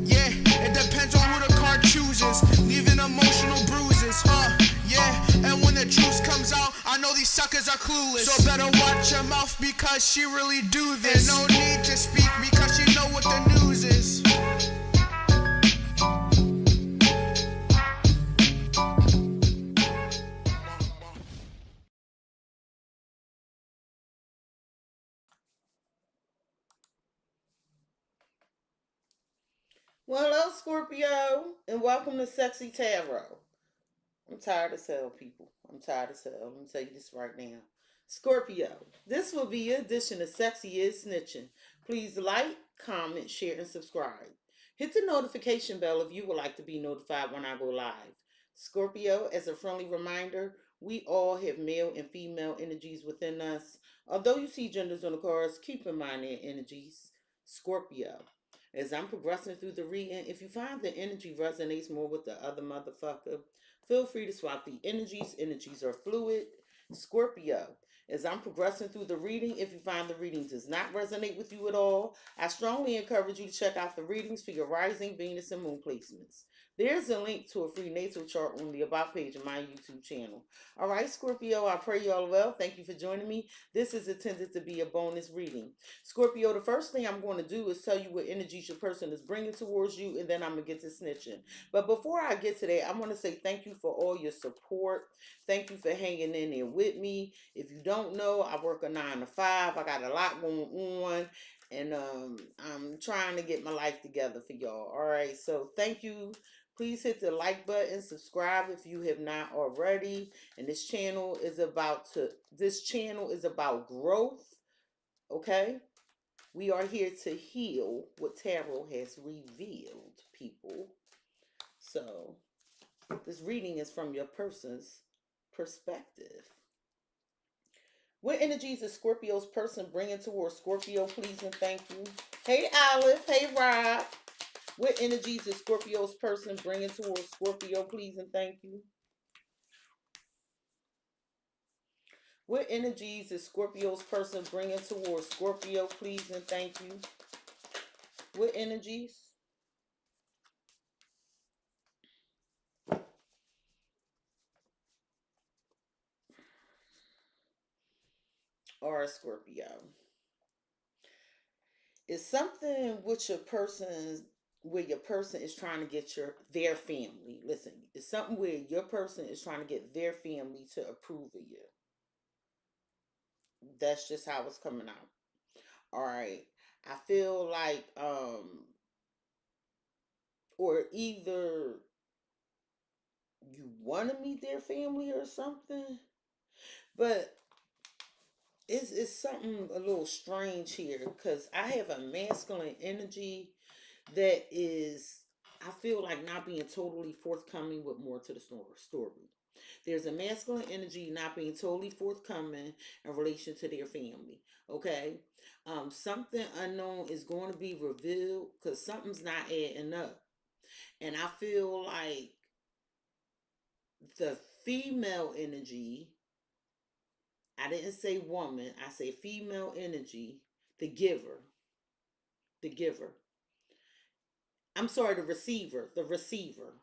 Yeah, it depends on who the card chooses, leaving emotional bruises, yeah, and when the juice comes out, I know these suckers are clueless. So better watch your mouth because she really do this. And no need to speak because she know what the news is. Well, hello, Scorpio, and welcome to CexxiTarot. I'm tired of hell, people. I'm tired of hell. Let me tell you this right now. Scorpio, this will be your edition of Sexy is Snitching. Please like, comment, share, and subscribe. Hit the notification bell if you would like to be notified when I go live. Scorpio, as a friendly reminder, we all have male and female energies within us. Although you see genders on the cards, keep in mind their energies. Scorpio, as I'm progressing through the reading, if you find the energy resonates more with the other motherfucker, feel free to swap the energies. Energies are fluid. Scorpio, as I'm progressing through the reading, if you find the reading does not resonate with you at all, I strongly encourage you to check out the readings for your rising, Venus, and moon placements. There's a link to a free natal chart on the About page of my YouTube channel. All right, Scorpio, I pray you all well. Thank you for joining me. This is intended to be a bonus reading. Scorpio, the first thing I'm going to do is tell you what energies your person is bringing towards you, and then I'm going to get to snitching. But before I get to that, I want to say thank you for all your support. Thank you for hanging in there with me. If you don't know, I work a 9 to 5. I got a lot going on, and I'm trying to get my life together for y'all. All right, so thank you. Please hit the like button, subscribe if you have not already. And this channel is about growth. Okay? We are here to heal what tarot has revealed, people. So, this reading is from your person's perspective. What energies is Scorpio's person bringing towards Scorpio, please and thank you? Hey, Olive. Hey, Rob. What energies is Scorpio's person bringing towards Scorpio, please and thank you? What energies is Scorpio's person bringing towards Scorpio, please and thank you? What energies? Or Scorpio? It's something with your person's where your person is trying to get their family. Listen, it's something where your person is trying to get their family to approve of you. That's just how it's coming out. All right. I feel like or either you want to meet their family or something, but it's something a little strange here because I have a masculine energy that is, I feel like, not being totally forthcoming with more to the story. There's a masculine energy not being totally forthcoming in relation to their family. Okay, something unknown is going to be revealed because something's not adding up, and I feel like the female energy. I didn't say woman. I say female energy. The giver. The giver. I'm sorry, the receiver. The receiver.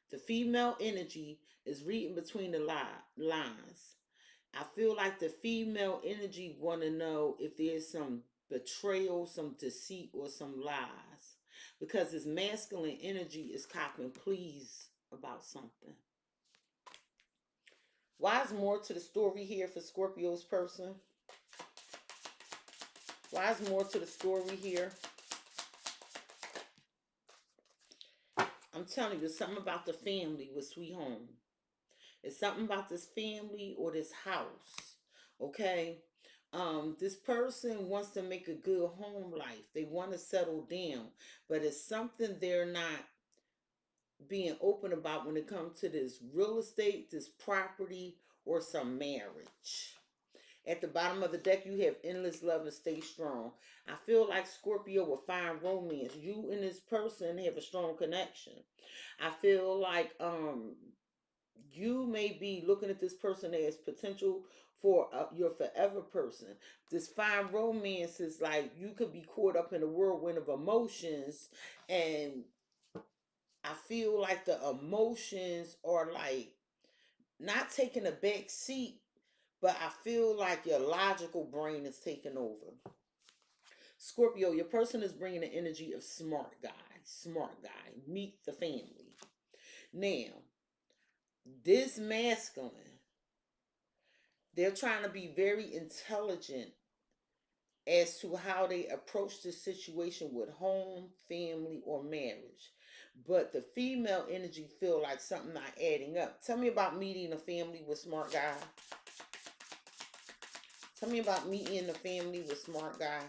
The female energy is reading between the lines. I feel like the female energy want to know if there's some betrayal, some deceit, or some lies. Because this masculine energy is copping pleas about something. Why is more to the story here for Scorpio's person? Why is more to the story here? I'm telling you, it's something about the family with Sweet Home. It's something about this family or this house. Okay? This person wants to make a good home life. They want to settle down. But it's something they're not being open about when it comes to this real estate, this property, or some marriage. At the bottom of the deck, you have endless love and stay strong. I feel like Scorpio will find romance. You and this person have a strong connection. I feel like you may be looking at this person as potential for your forever person. This fine romance is like you could be caught up in a whirlwind of emotions, and I feel like the emotions are like not taking a back seat, but I feel like your logical brain is taking over. Scorpio, your person is bringing the energy of smart guy. Smart guy. Meet the family. Now, this masculine, they're trying to be very intelligent as to how they approach the situation with home, family, or marriage. But the female energy feel like something not adding up. Tell me about meeting a family with smart guy. Tell me about meeting a family with smart guy.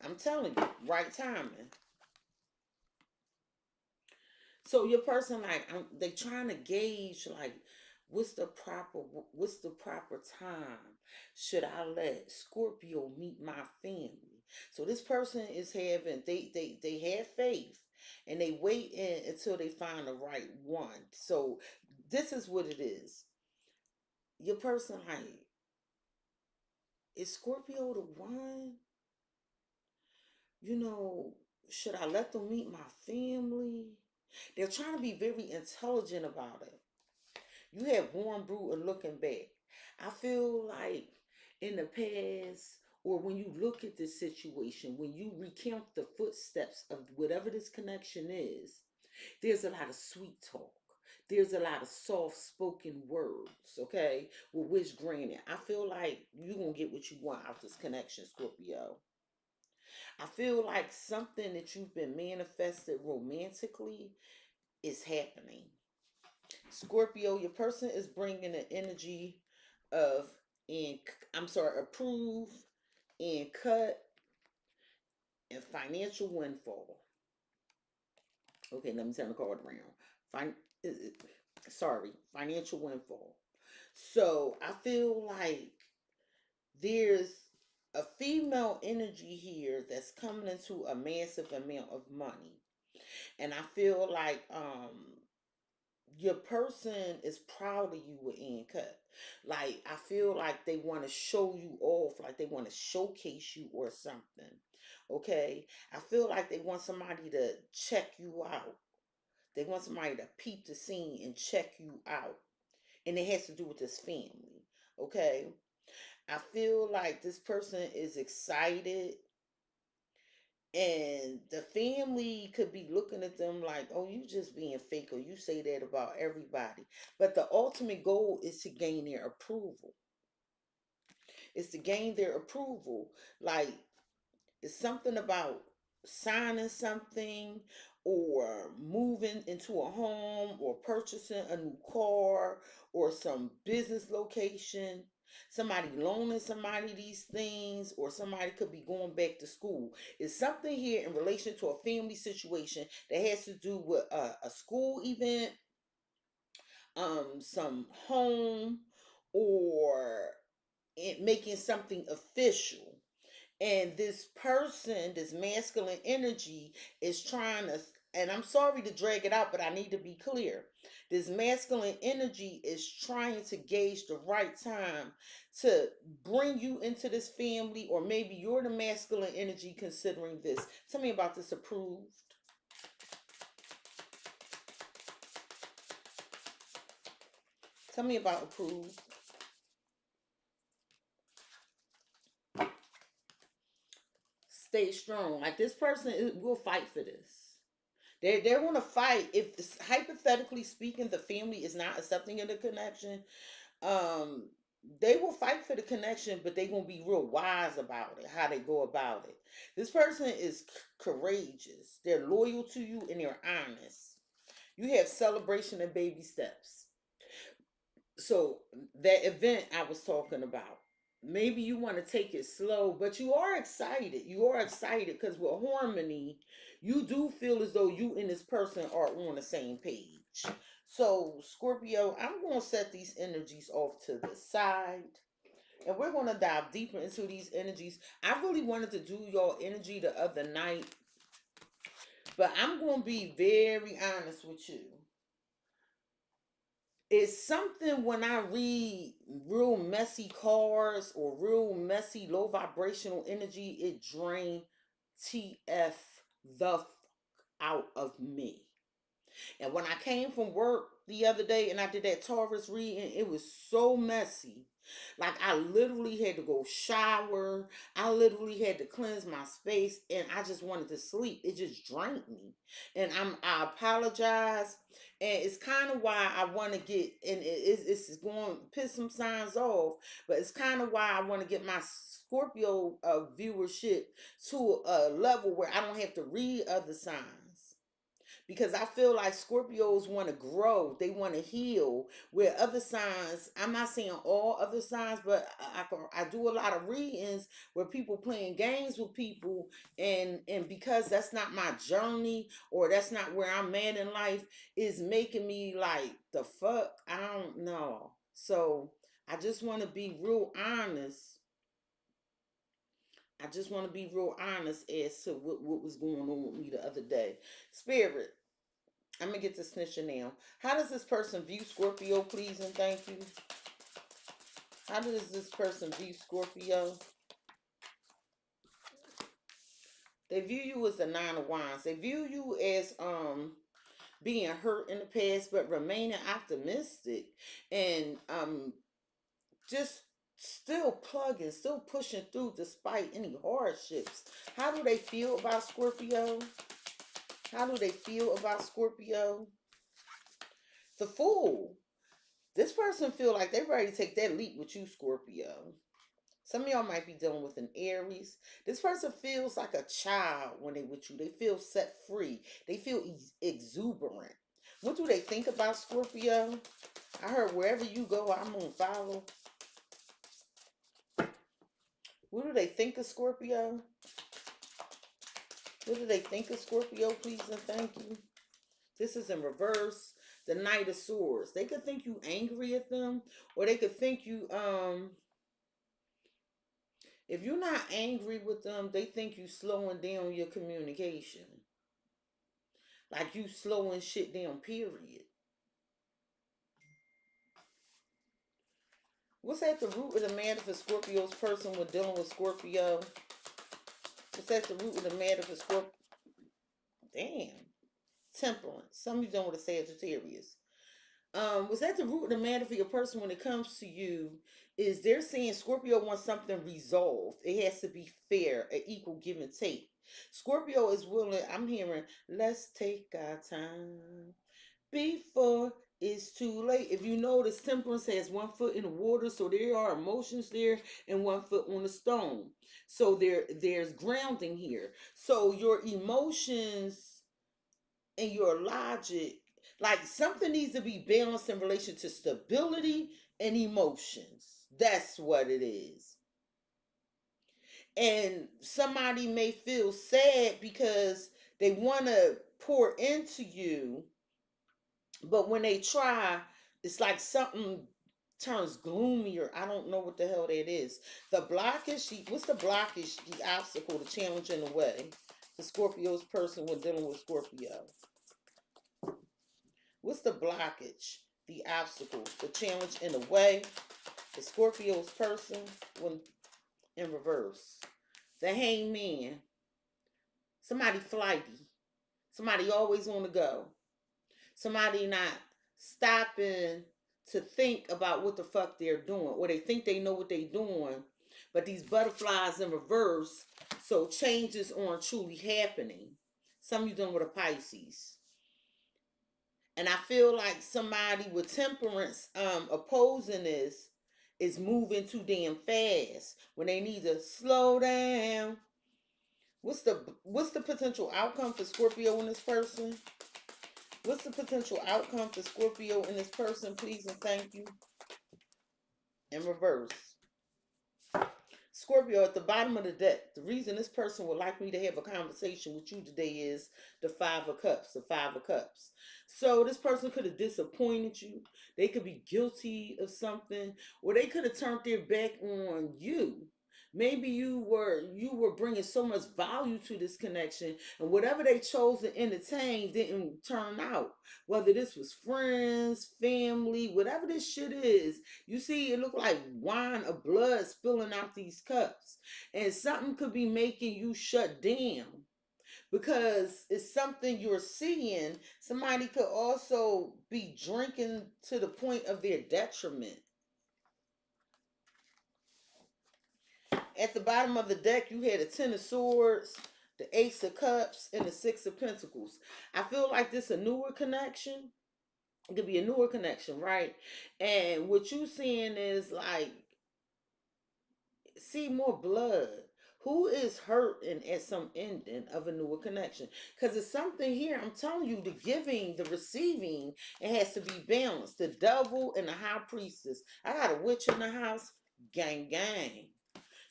I'm telling you, right timing. So your person, like, they trying to gauge, like, what's the proper time? Should I let Scorpio meet my family? So this person is having, they have faith, and they wait until they find the right one. So this is what it is. Your person, like, is Scorpio the one? You know, should I let them meet my family? They're trying to be very intelligent about it. You have warm brew and looking back. I feel like in the past, or when you look at this situation, when you recount the footsteps of whatever this connection is, there's a lot of sweet talk. There's a lot of soft spoken words, okay? Well, which granted, I feel like you're going to get what you want out this connection, Scorpio. I feel like something that you've been manifested romantically is happening. Scorpio, your person is bringing an energy of approve and cut and financial windfall. Okay, let me turn the card around. Financial windfall. So I feel like there's a female energy here that's coming into a massive amount of money. And I feel like your person is proud of you with Ian Cut. Like, I feel like they want to show you off, like they want to showcase you or something. Okay? I feel like they want somebody to check you out. They want somebody to peep the scene and check you out. And it has to do with this family. Okay? I feel like this person is excited, and the family could be looking at them like, oh, you just being fake, or you say that about everybody. But the ultimate goal is to gain their approval. It's to gain their approval. Like, it's something about signing something, or moving into a home, or purchasing a new car, or some business location. Somebody loaning somebody these things, or somebody could be going back to school. It's something here in relation to a family situation that has to do with a school event, some home, or making something official. And this person, this masculine energy, is trying to, and I'm sorry to drag it out, but I need to be clear. This masculine energy is trying to gauge the right time to bring you into this family, or maybe you're the masculine energy considering this. Tell me about this approved. Tell me about approved. Stay strong. Like, this person will fight for this. They're going to fight. If hypothetically speaking, the family is not accepting of the connection, um, they will fight for the connection, but they're going to be real wise about it, how they go about it. This person is courageous. They're loyal to you, and they're honest. You have celebration and baby steps. So that event I was talking about, maybe you want to take it slow, but you are excited. You are excited because with harmony, you do feel as though you and this person are on the same page. So, Scorpio, I'm going to set these energies off to the side, and we're going to dive deeper into these energies. I really wanted to do your energy the other night, but I'm going to be very honest with you. It's something when I read real messy cards or real messy low vibrational energy, it drain TF the out of me. And when I came from work the other day and I did that Taurus reading, it was so messy. Like I literally had to go shower. I literally had to cleanse my space and I just wanted to sleep. It just drained me. And I apologize. And it's kind of why I want to get, and it's going to piss some signs off, but it's kind of why I want to get my Scorpio viewership to a level where I don't have to read other signs, because I feel like Scorpios want to grow, they want to heal. Where other signs, I'm not saying all other signs, but I do a lot of readings where people playing games with people, and because that's not my journey or that's not where I'm at in life, is making me like the fuck. I don't know. So I just want to be real honest. I just want to be real honest as to what was going on with me the other day. Spirit, I'm gonna get to snitching now. How does this person view Scorpio, please and thank you? How does this person view Scorpio? They view you as the Nine of Wands. They view you as being hurt in the past, but remaining optimistic and just still plugging, still pushing through despite any hardships. How do they feel about Scorpio? How do they feel about Scorpio? The Fool. This person feel like they're ready to take that leap with you, Scorpio. Some of y'all might be dealing with an Aries. This person feels like a child when they with you. They feel set free. They feel exuberant. What do they think about Scorpio? I heard wherever you go, I'm going to follow. What do they think of Scorpio? What do they think of Scorpio, please and thank you? This is in reverse. The Knight of Swords. They could think you angry at them, or they could think you if you're not angry with them, they think you slowing down your communication. Like you slowing shit down, period. What's at the root of the matter for Scorpio's person when dealing with Scorpio? What's at the root of the matter for Scorpio? Damn. Temperance. Some of you dealing with a Sagittarius. What's at the root of the matter for your person when it comes to you is they're saying Scorpio wants something resolved. It has to be fair, an equal give and take. Scorpio is willing, I'm hearing, let's take our time before it's too late. If you notice, Temperance has one foot in the water, so there are emotions there, and one foot on the stone. So there's grounding here. So your emotions and your logic, like something needs to be balanced in relation to stability and emotions. That's what it is. And somebody may feel sad because they want to pour into you, but when they try, it's like something turns gloomier. I don't know what the hell that is. The blockage, what's the blockage, the obstacle, the challenge in the way? The Scorpio's person when dealing with Scorpio. What's the blockage, the obstacle, the challenge in the way? The Scorpio's person when in reverse. The Hangman. Somebody flighty. Somebody always on the go. Somebody not stopping to think about what the fuck they're doing. Or they think they know what they're doing. But these butterflies in reverse. So changes aren't truly happening. Some of you dealing with a Pisces. And I feel like somebody with temperance opposing this is moving too damn fast when they need to slow down. What's the potential outcome for Scorpio in this person? What's the potential outcome for Scorpio in this person, please and thank you? In reverse. Scorpio at the bottom of the deck. The reason this person would like me to have a conversation with you today is the Five of Cups. The Five of Cups. So this person could have disappointed you. They could be guilty of something. Or they could have turned their back on you. Maybe you were bringing so much value to this connection, and whatever they chose to entertain didn't turn out. Whether this was friends, family, whatever this shit is, you see, it looked like wine or blood spilling out these cups, and something could be making you shut down because it's something you're seeing. Somebody could also be drinking to the point of their detriment. At the bottom of the deck, you had a Ten of Swords, the Ace of Cups, and the Six of Pentacles. I feel like this a newer connection. It could be a newer connection, right? And what you seeing is like, see more blood. Who is hurting at some ending of a newer connection? Because it's something here. I'm telling you, the giving, the receiving, it has to be balanced. The Devil and the High Priestess. I got a witch in the house. Gang, gang.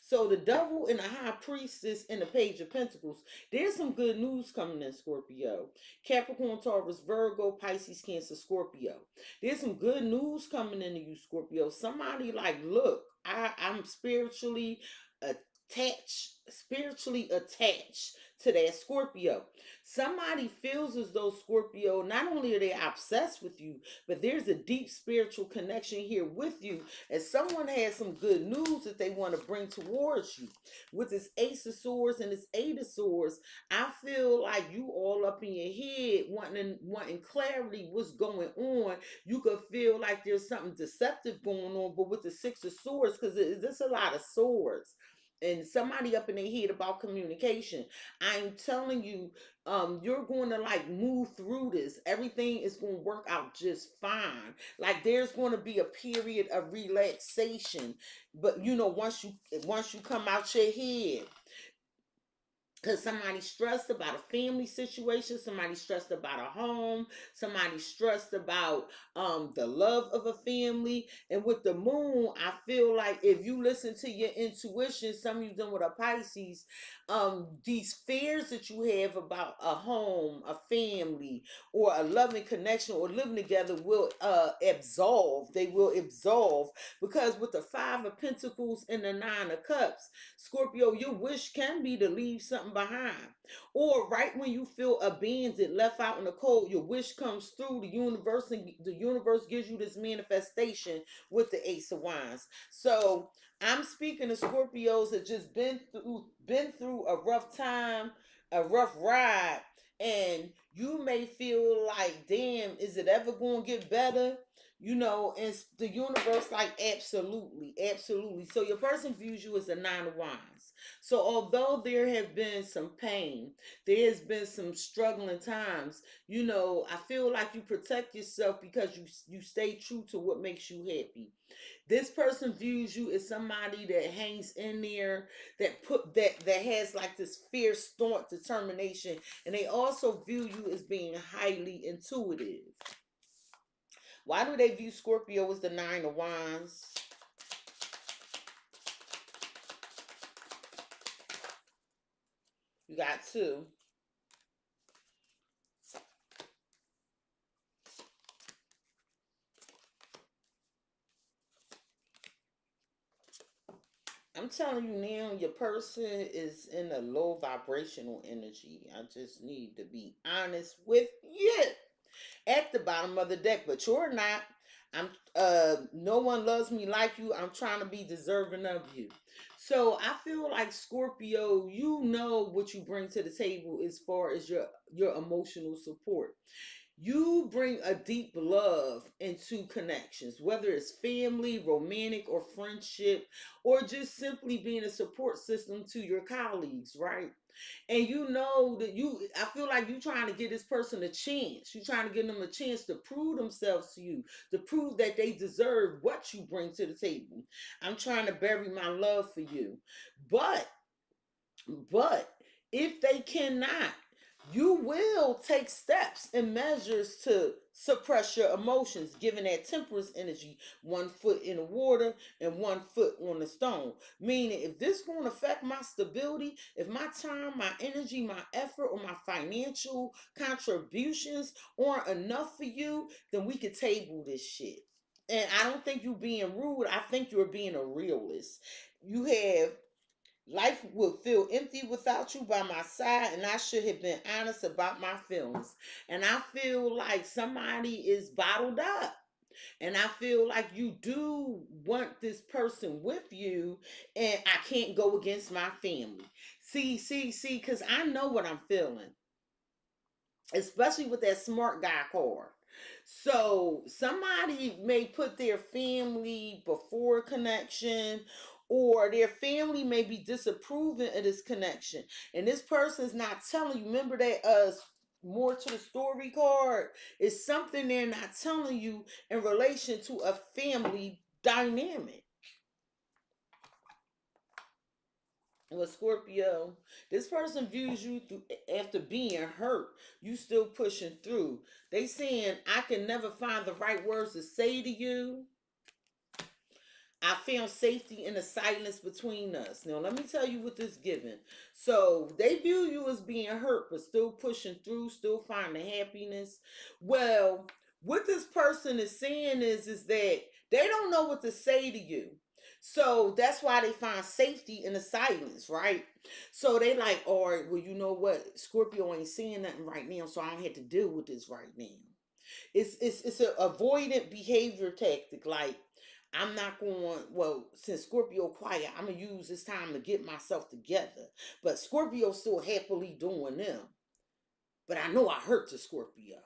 So the Devil and the High Priestess and the Page of Pentacles. There's some good news coming in, Scorpio. Capricorn, Taurus, Virgo, Pisces, Cancer, Scorpio. There's some good news coming into you, Scorpio. Somebody like, look, I'm spiritually attached to that Scorpio. Somebody feels as though, Scorpio, not only are they obsessed with you, but there's a deep spiritual connection here with you, and someone has some good news that they want to bring towards you. With this Ace of Swords and this Eight of Swords, I feel like you all up in your head wanting clarity what's going on. You could feel like there's something deceptive going on, but with the Six of Swords, because there's a lot of swords and somebody up in their head about communication. I'm telling you, you're going to like move through this. Everything is going to work out just fine. Like there's going to be a period of relaxation, but you know, once you come out your head, because somebody's stressed about a family situation, somebody's stressed about a home, somebody's stressed about the love of a family. And with the moon, I feel like if you listen to your intuition, some of you done with a Pisces, these fears that you have about a home, a family, or a loving connection or living together will absolve. They will absolve, because with the Five of Pentacles and the Nine of Cups, Scorpio, your wish can be to leave something behind. Or right when you feel abandoned, left out in the cold, your wish comes through the universe, and the universe gives you this manifestation with the Ace of Wands. So I'm speaking to Scorpios that just been through a rough time, a rough ride, and you may feel like, damn, is it ever going to get better? You know, and the universe like, absolutely, absolutely. So your person views you as a Nine of Wands. So although there have been some pain, there has been some struggling times, you know, I feel like you protect yourself because you stay true to what makes you happy. This person views you as somebody that hangs in there, that has like this fierce, staunch determination, and they also view you as being highly intuitive. Why do they view Scorpio as the Nine of Wands? You got two. I'm telling you now, your person is in a low vibrational energy. I just need to be honest with you. At the bottom of the deck, but you're not. I'm no one loves me like you. I'm trying to be deserving of you. So I feel like, Scorpio, you know what you bring to the table as far as your emotional support. You bring a deep love into connections, whether it's family, romantic, or friendship, or just simply being a support system to your colleagues, right? And you know that I feel like you trying to give this person a chance. You're trying to give them a chance to prove themselves to you, to prove that they deserve what you bring to the table. I'm trying to bury my love for you. But if they cannot, you will take steps and measures to suppress your emotions, given that temperance energy, 1 foot in the water and 1 foot on the stone. Meaning, if this won't affect my stability, if my time, my energy, my effort, or my financial contributions aren't enough for you, then we could table this shit. And I don't think you being rude. I think you're being a realist. You have Life would feel empty without you by my side, and I should have been honest about my feelings. And I feel like somebody is bottled up. And I feel like you do want this person with you, and I can't go against my family. See, because I know what I'm feeling, especially with that smart guy card. So somebody may put their family before connection, or their family may be disapproving of this connection. And this person's not telling you. Remember that more to the story card is something they're not telling you in relation to a family dynamic. Well, Scorpio, this person views you through after being hurt. You still pushing through. They saying, I can never find the right words to say to you. I found safety in the silence between us. Now, let me tell you what this giving. So they view you as being hurt, but still pushing through, still finding happiness. Well, what this person is saying is that they don't know what to say to you. So that's why they find safety in the silence, right? So they like, all right, well, you know what? Scorpio ain't saying nothing right now, so I don't have to deal with this right now. It's an avoidant behavior tactic. Like, I'm not going, well, since Scorpio quiet, I'm going to use this time to get myself together. But Scorpio's still happily doing them. But I know I hurt the Scorpio.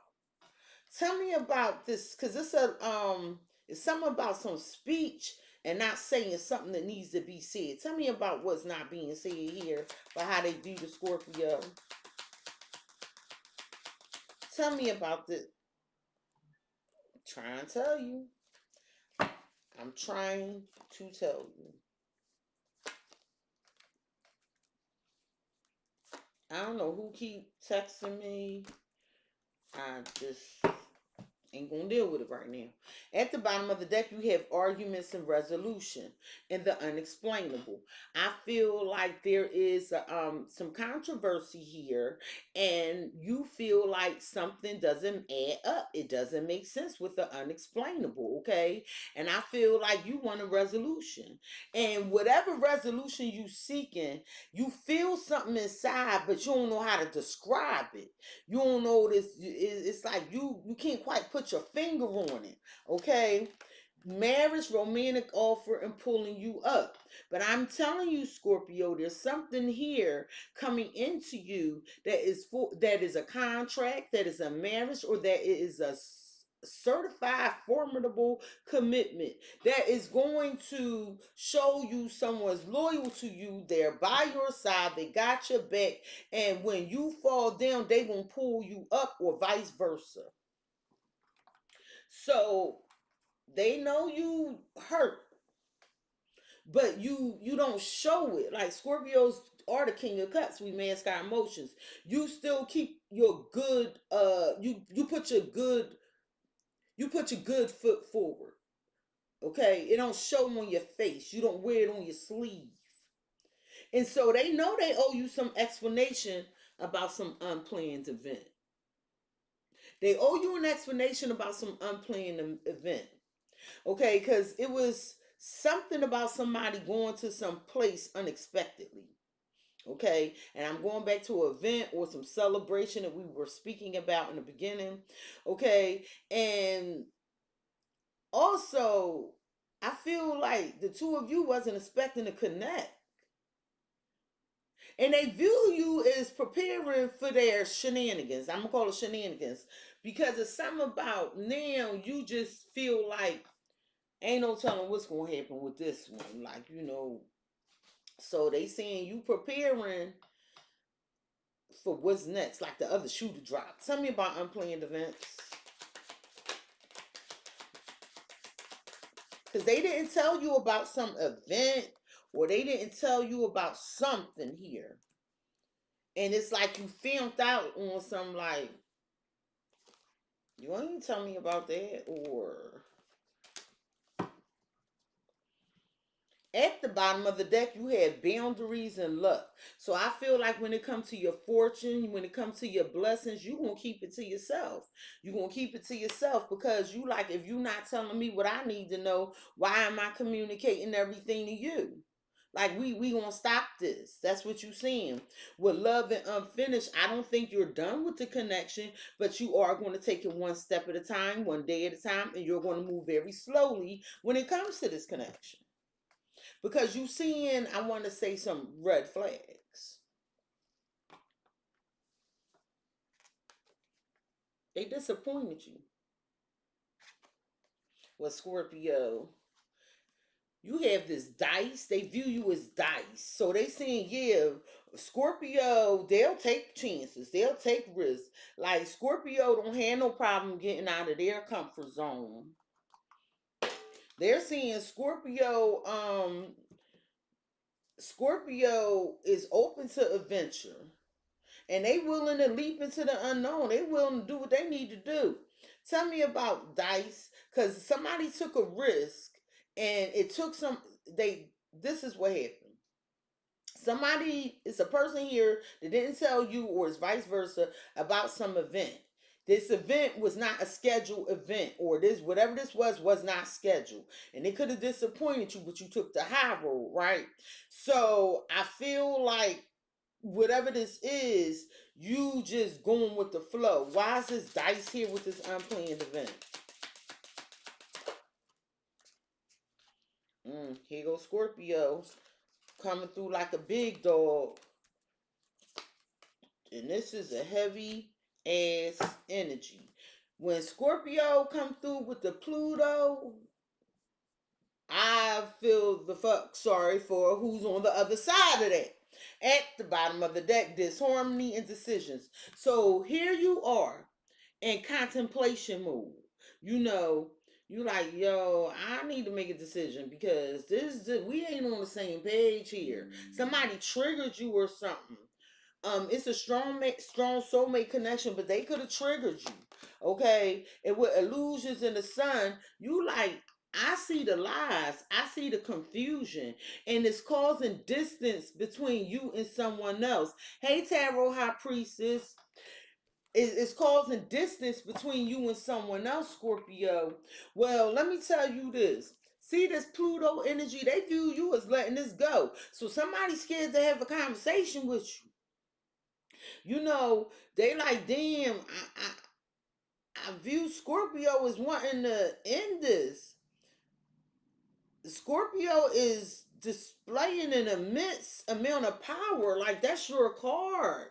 Tell me about this, because it's something about some speech and not saying something that needs to be said. Tell me about what's not being said here, but how they view the Scorpio. Tell me about this. I'm trying to tell you. I'm trying to tell you. I don't know who keep texting me. I just ain't gonna deal with it right now. At the bottom of the deck, you have arguments and resolution and the unexplainable. I feel like there is some controversy here, and you feel like something doesn't add up. It doesn't make sense with the unexplainable, okay? And I feel like you want a resolution. And whatever resolution you seeking, you feel something inside, but you don't know how to describe it. You don't know this. It's like you can't quite put your finger on it. Okay, marriage, romantic offer, and pulling you up. But I'm telling you, Scorpio, there's something here coming into you that is a contract, that is a marriage, or that is a certified formidable commitment that is going to show you someone's loyal to you. They're by your side, they got your back, and when you fall down, they gonna pull you up, or vice versa. So they know you hurt, but you don't show it. Like, Scorpios are the king of cups. We mask our emotions. You still keep your good you put your good foot forward. Okay, it don't show on your face. You don't wear it on your sleeve. And so they know they owe you some explanation about some unplanned event. They owe you an explanation about some unplanned event. Okay, because it was something about somebody going to some place unexpectedly. Okay, and I'm going back to an event or some celebration that we were speaking about in the beginning. Okay, and also, I feel like the two of you wasn't expecting to connect. And they view you as preparing for their shenanigans. I'm going to call it shenanigans. Because it's something about now you just feel like ain't no telling what's going to happen with this one. Like, so they saying you preparing for what's next. Like the other shoe to drop. Tell me about unplanned events. Because they didn't tell you about some event, or they didn't tell you about something here. And it's like you filmed out on some, like, you ain't tell me about that. Or at the bottom of the deck, you had boundaries and luck. So I feel like when it comes to your fortune, when it comes to your blessings, you're going to keep it to yourself. You're going to keep it to yourself, because you like, if you're not telling me what I need to know, why am I communicating everything to you? Like we gonna stop this. That's what you seeing. With love and unfinished, I don't think you're done with the connection, but you are going to take it one step at a time, one day at a time, and you're going to move very slowly when it comes to this connection. Because you seeing, I want to say some red flags. They disappointed you. Well, Scorpio, you have this dice. They view you as dice. So they saying, yeah, Scorpio, they'll take chances. They'll take risks. Like Scorpio don't have no problem getting out of their comfort zone. They're seeing Scorpio is open to adventure. And they willing to leap into the unknown. They willing to do what they need to do. Tell me about dice, because somebody took a risk and it took some. This is what happened. Somebody, it's a person here that didn't tell you, or it's vice versa, about some event. This event was not a scheduled event, or this whatever this was not scheduled, and it could have disappointed you, but you took the high road, right? So I feel like whatever this is, you just going with the flow. Why is this dice here with this unplanned event? Here goes Scorpio coming through like a big dog. And this is a heavy ass energy. When Scorpio come through with the Pluto, I feel the fuck sorry for who's on the other side of that. At the bottom of the deck, disharmony and decisions. So here you are in contemplation mode. You know, you like, yo, I need to make a decision because we ain't on the same page here. Somebody triggered you or something. It's a strong soulmate connection, but they could have triggered you. Okay, and with illusions in the sun, you like, I see the lies, I see the confusion, and it's causing distance between you and someone else. Hey, Tarot High Priestess, it's causing distance between you and someone else, Scorpio. Well, let me tell you this. See this Pluto energy, they view you as letting this go. So somebody's scared to have a conversation with you. You know, they like, damn, I view Scorpio as wanting to end this. Scorpio is displaying an immense amount of power. Like, that's your card.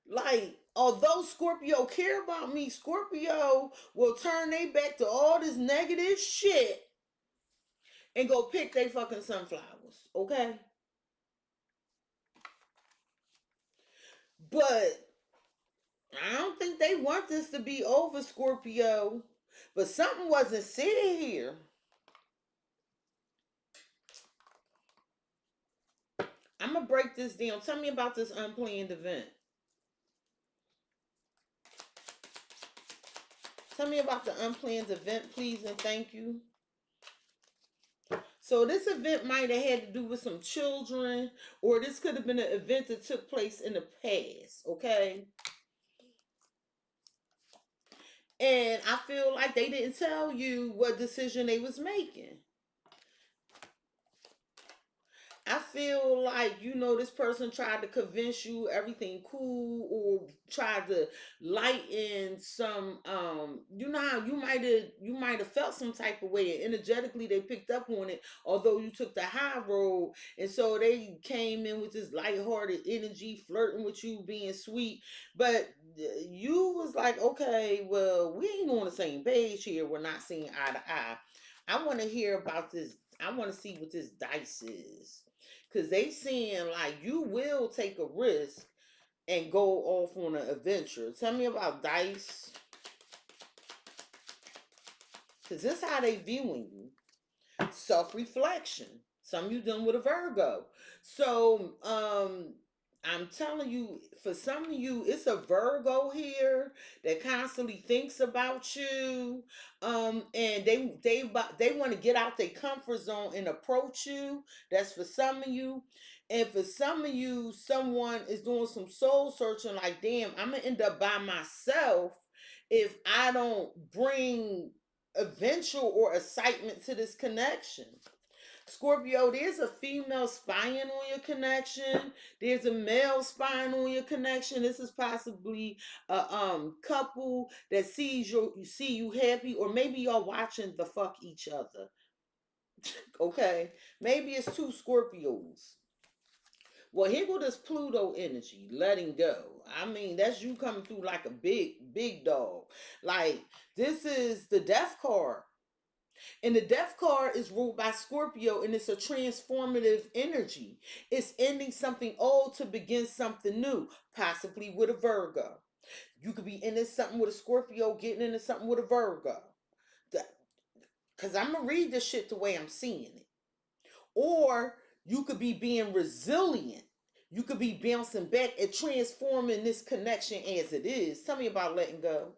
Like, although Scorpio care about me, Scorpio will turn their back to all this negative shit and go pick they fucking sunflowers. Okay? But I don't think they want this to be over, Scorpio. But something wasn't said here. I'm going to break this down. Tell me about this unplanned event. Tell me about the unplanned event, please, and thank you. So this event might have had to do with some children, or this could have been an event that took place in the past, okay? And I feel like they didn't tell you what decision they was making. I feel like, you know, this person tried to convince you everything cool, or tried to lighten some, you know how you might have felt some type of way, and energetically they picked up on it, although you took the high road. And so they came in with this lighthearted energy, flirting with you, being sweet. But you was like, okay, well, we ain't on the same page here. We're not seeing eye to eye. I want to hear about this. I want to see what this dice is. Because they saying like you will take a risk and go off on an adventure. Tell me about dice. Because this is how they viewing you. Self-reflection. Some of you done with a Virgo. So I'm telling you, for some of you, it's a Virgo here that constantly thinks about you, and they want to get out their comfort zone and approach you. That's for some of you, and for some of you, someone is doing some soul searching. Like, damn, I'm gonna end up by myself if I don't bring adventure or excitement to this connection. Scorpio, there's a female spying on your connection. There's a male spying on your connection. This is possibly a couple that see you happy, or maybe y'all watching the fuck each other. Okay, maybe it's two Scorpios. Well, here go this Pluto energy, letting go. I mean, that's you coming through like a big dog. Like, this is the death card. And the death card is ruled by Scorpio, and it's a transformative energy. It's ending something old to begin something new, possibly with a Virgo. You could be into something with a Scorpio, getting into something with a Virgo. Because I'm going to read this shit the way I'm seeing it. Or you could be being resilient. You could be bouncing back and transforming this connection as it is. Tell me about letting go.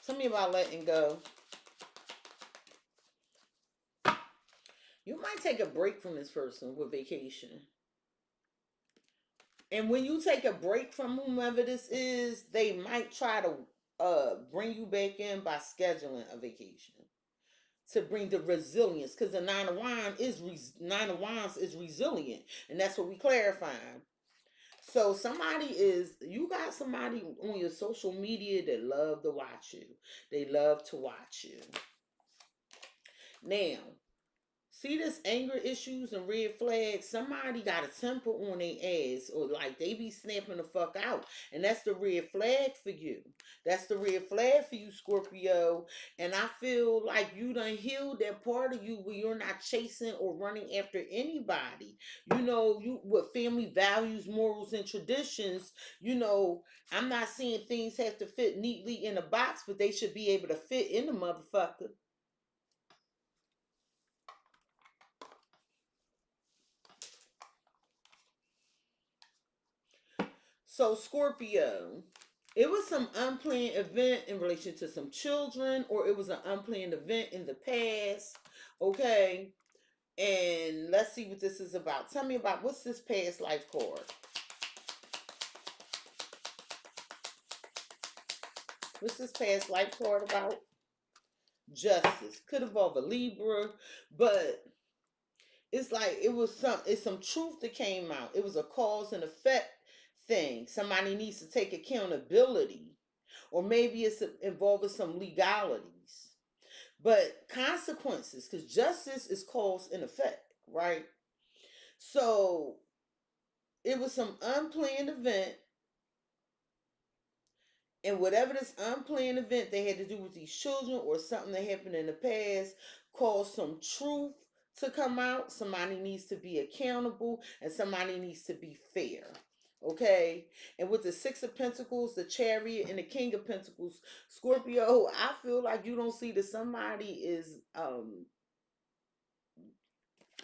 Tell me about letting go. You might take a break from this person with vacation. And when you take a break from whomever this is, they might try to bring you back in by scheduling a vacation to bring the resilience, because the Nine of Wands is resilient, and that's what we clarifying. So you got somebody on your social media that love to watch you. They love to watch you. Now, see this anger issues and red flags? Somebody got a temper on their ass, or like they be snapping the fuck out. And that's the red flag for you. That's the red flag for you, Scorpio. And I feel like you done healed that part of you where you're not chasing or running after anybody. You know, you with family values, morals, and traditions, you know, I'm not saying things have to fit neatly in a box, but they should be able to fit in the motherfucker. So, Scorpio, it was some unplanned event in relation to some children, or it was an unplanned event in the past. Okay. And let's see what this is about. Tell me about what's this past life card? What's this past life card about? Justice. Could involve a Libra, but it's like it's some truth that came out. It was a cause and effect thing. Somebody needs to take accountability. Or maybe it's involving some legalities. But consequences, because justice is cause and effect, right? So it was some unplanned event, and whatever this unplanned event they had to do with these children or something that happened in the past caused some truth to come out. Somebody needs to be accountable, and somebody needs to be fair. Okay. And with the Six of Pentacles, the Chariot, and the King of Pentacles, Scorpio, I feel like you don't see that somebody is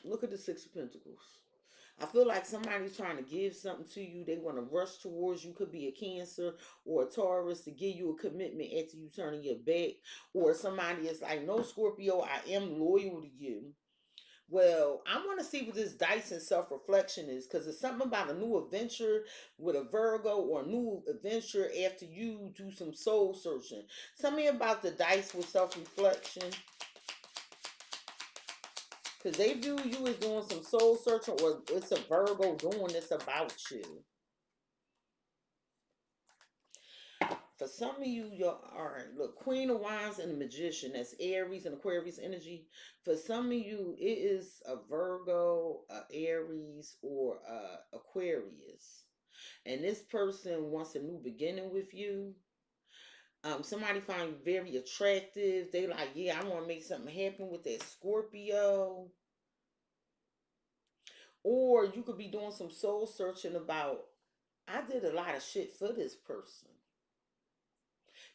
look at the Six of Pentacles. I feel like somebody's trying to give something to you. They want to rush towards you. Could be a Cancer or a Taurus to give you a commitment after you turning your back. Or somebody is like, no, Scorpio, I am loyal to you. Well, I want to see what this dice and self-reflection is, because it's something about a new adventure with a Virgo, or a new adventure after you do some soul searching. Tell me about the dice with self-reflection. Because they view you as doing some soul searching, or it's a Virgo doing this about you. For some of you, all right, look, Queen of Wands and the Magician, that's Aries and Aquarius energy. For some of you, it is a Virgo, a Aries, or a Aquarius. And this person wants a new beginning with you. Somebody find you very attractive. They like, yeah, I want to make something happen with that Scorpio. Or you could be doing some soul searching about, I did a lot of shit for this person.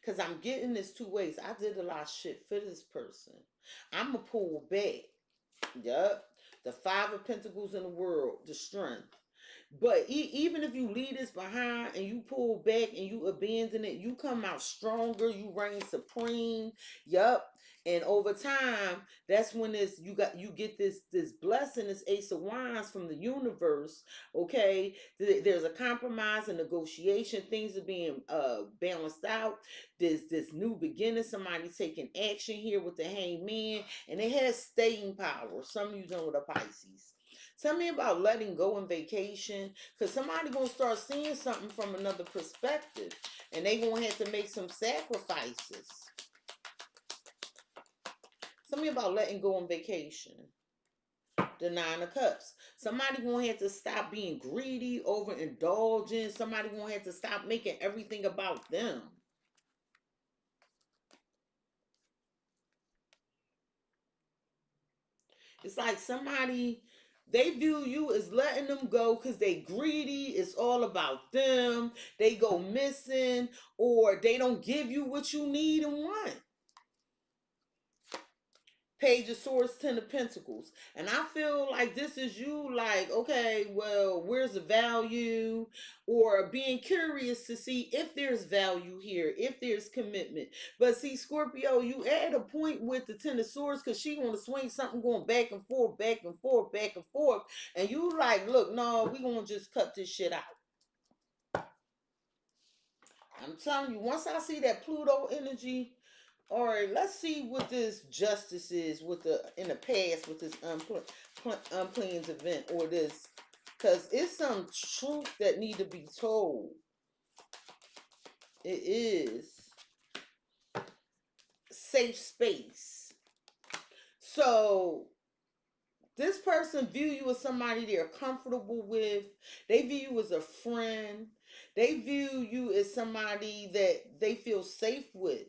Because I'm getting this two ways. I did a lot of shit for this person. I'm going to pull back. Yup. The Five of Pentacles in the world. The strength. But even if you leave this behind and you pull back and you abandon it, you come out stronger. You reign supreme. Yup. And over time, that's when you get this blessing, this Ace of Wands from the universe. Okay, there's a compromise and negotiation. Things are being balanced out. There's this new beginning. Somebody taking action here with the Hangman, and it has staying power. Some of you know the Pisces. Tell me about letting go and vacation, because somebody gonna start seeing something from another perspective, and they gonna have to make some sacrifices. Tell me about letting go on vacation. The Nine of Cups. Somebody gonna have to stop being greedy, overindulgent. Somebody gonna have to stop making everything about them. It's like somebody, they view you as letting them go because they greedy. It's all about them. They go missing, or they don't give you what you need and want. Page of Swords, Ten of Pentacles. And I feel like this is you like, okay, well, where's the value? Or being curious to see if there's value here, if there's commitment. But see, Scorpio, you at a point with the Ten of Swords because she want to swing something going back and forth, back and forth, back and forth. And you like, look, no, we going to just cut this shit out. I'm telling you, once I see that Pluto energy, all right, let's see what this justice is with in the past with this unplanned event or this, because it's some truth that need to be told. It is safe space. So this person view you as somebody they're comfortable with. They view you as a friend. They view you as somebody that they feel safe with.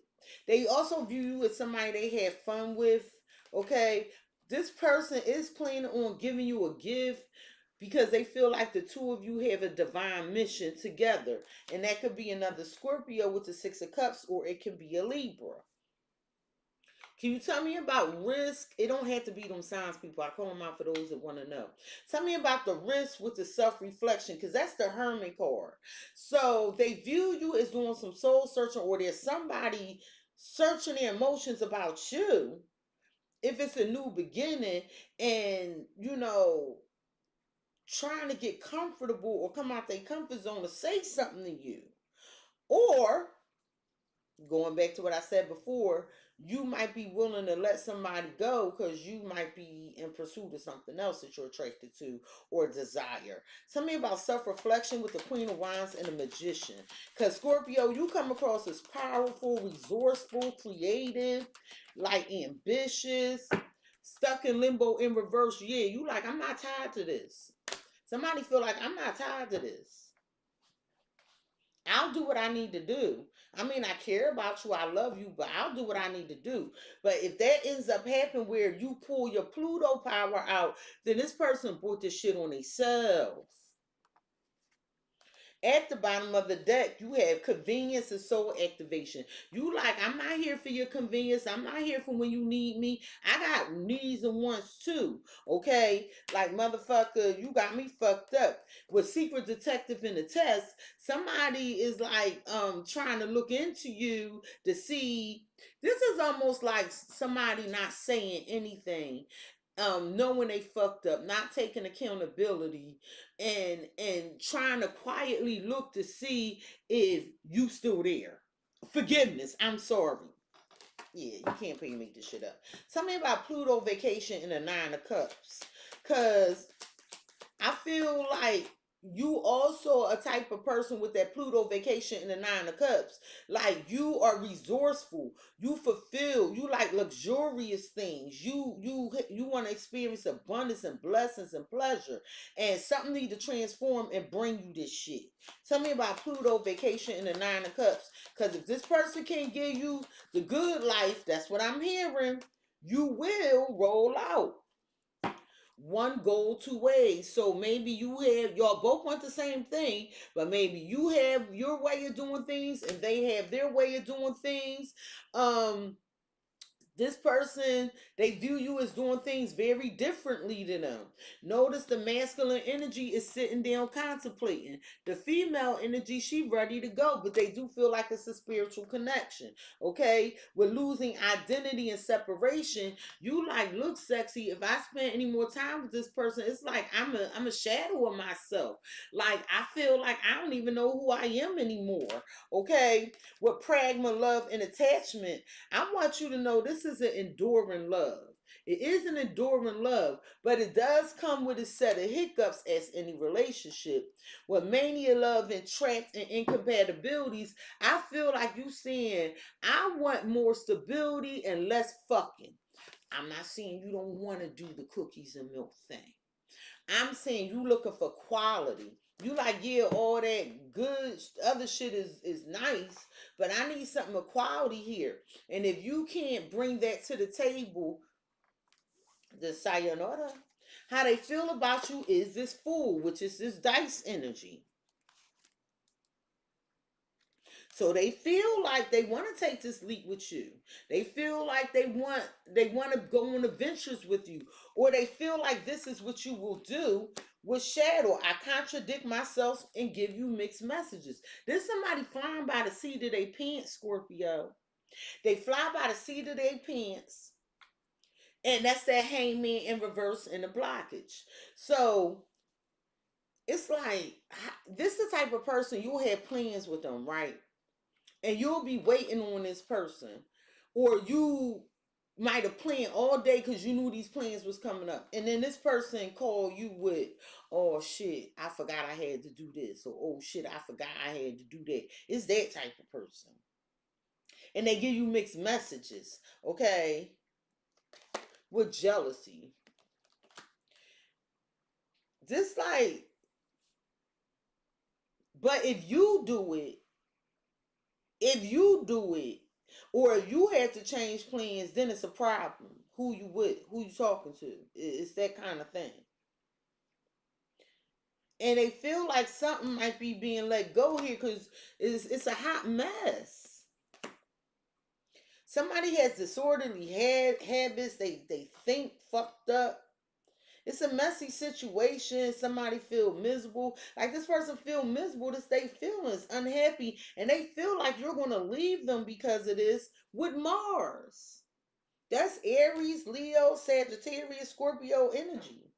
They also view you as somebody they have fun with. Okay, this person is planning on giving you a gift because they feel like the two of you have a divine mission together. And that could be another Scorpio with the Six of Cups, or it could be a Libra. Can you tell me about risk? It don't have to be them signs, people. I call them out for those that want to know. Tell me about the risk with the self-reflection, because that's the Hermit card. So they view you as doing some soul searching, or there's somebody searching their emotions about you. If it's a new beginning and, trying to get comfortable or come out their comfort zone to say something to you. Or, going back to what I said before, you might be willing to let somebody go because you might be in pursuit of something else that you're attracted to or desire. Tell me about self-reflection with the Queen of Wands and the Magician. Because Scorpio, you come across as powerful, resourceful, creative, like ambitious, stuck in limbo in reverse. Yeah, you like, I'm not tied to this. Somebody feel like, I'm not tied to this. I'll do what I need to do. I mean, I care about you. I love you, but I'll do what I need to do. But if that ends up happening where you pull your Pluto power out, then this person brought this shit on themselves. At the bottom of the deck, you have convenience and soul activation. You like, I'm not here for your convenience. I'm not here for when you need me. I got needs and wants too. Okay? Like, motherfucker, you got me fucked up. With secret detective in the test, somebody is like trying to look into you to see. This is almost like somebody not saying anything. Knowing they fucked up, not taking accountability, and trying to quietly look to see if you still there. Forgiveness. I'm sorry. Yeah, you can't pay me this shit up. Tell me about Pluto vacation in the Nine of Cups. Cause I feel like you also a type of person with that Pluto vacation in the Nine of Cups. Like, you are resourceful. You fulfill. You like luxurious things. You want to experience abundance and blessings and pleasure. And something need to transform and bring you this shit. Tell me about Pluto vacation in the Nine of Cups. Because if this person can't give you the good life, that's what I'm hearing, you will roll out. One goal, two ways. So maybe y'all both want the same thing, but maybe you have your way of doing things and they have their way of doing things. This person, they view you as doing things very differently than them. Notice the masculine energy is sitting down contemplating. The female energy, she ready to go, but they do feel like it's a spiritual connection. Okay? With losing identity and separation, you like, look, sexy, if I spend any more time with this person, it's like I'm a shadow of myself. Like, I feel like I don't even know who I am anymore. Okay? With pragma, love, and attachment, I want you to know this is an enduring love. It is an enduring love, but it does come with a set of hiccups as any relationship. With mania, love, and traps and incompatibilities, I feel like you saying, I want more stability and less fucking. I'm not saying you don't want to do the cookies and milk thing. I'm saying you looking for quality. You like, yeah, all that good other shit is nice, but I need something of quality here. And if you can't bring that to the table, the sayonara, how they feel about you is this fool, which is this dice energy. So they feel like they want to take this leap with you. They feel like they want to go on adventures with you, or they feel like this is what you will do with shadow. I contradict myself and give you mixed messages. There's somebody flying by the seat of their pants, Scorpio. They fly by the seat of their pants, and that's that hangman in reverse in the blockage. So it's like, this is the type of person you'll have plans with them, right? And you'll be waiting on this person, or you might have planned all day because you knew these plans was coming up, and then this person called you with, oh shit, I forgot I had to do this, or oh shit, I forgot I had to do that. It's that type of person, and they give you mixed messages. Okay? With jealousy, this like, but if you do it, or if you have to change plans, then it's a problem. Who you with, who you talking to. It's that kind of thing. And they feel like something might be being let go here because it's a hot mess. Somebody has disorderly habits. They think fucked up. It's a messy situation. Somebody feel miserable. Like, this person feel miserable to stay feelings, unhappy. And they feel like you're going to leave them because of this with Mars. That's Aries, Leo, Sagittarius, Scorpio energy.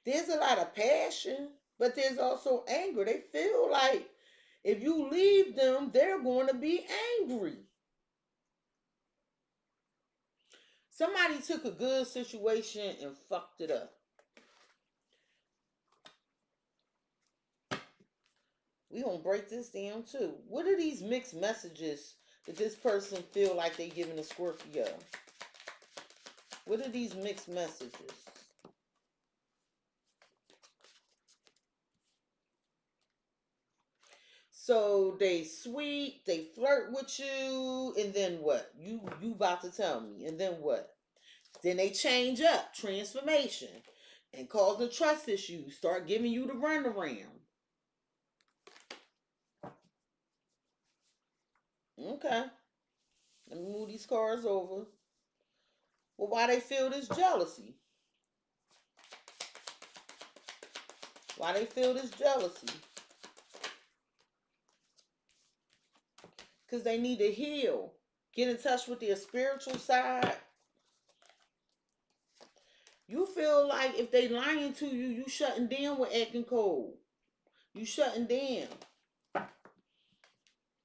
There's a lot of passion, but there's also anger. They feel like if you leave them, they're going to be angry. Somebody took a good situation and fucked it up. We gonna break this down too. What are these mixed messages that this person feel like they giving a Scorpio? What are these mixed messages? So they sweet, they flirt with you, and then what? You about to tell me, and then what? Then they change up, transformation, and cause the trust issues, start giving you the runaround. Okay, let me move these cards over. Well, why they feel this jealousy? Why they feel this jealousy? Because they need to heal. Get in touch with their spiritual side. You feel like if they lying to you, you shutting down with acting cold. You shutting down.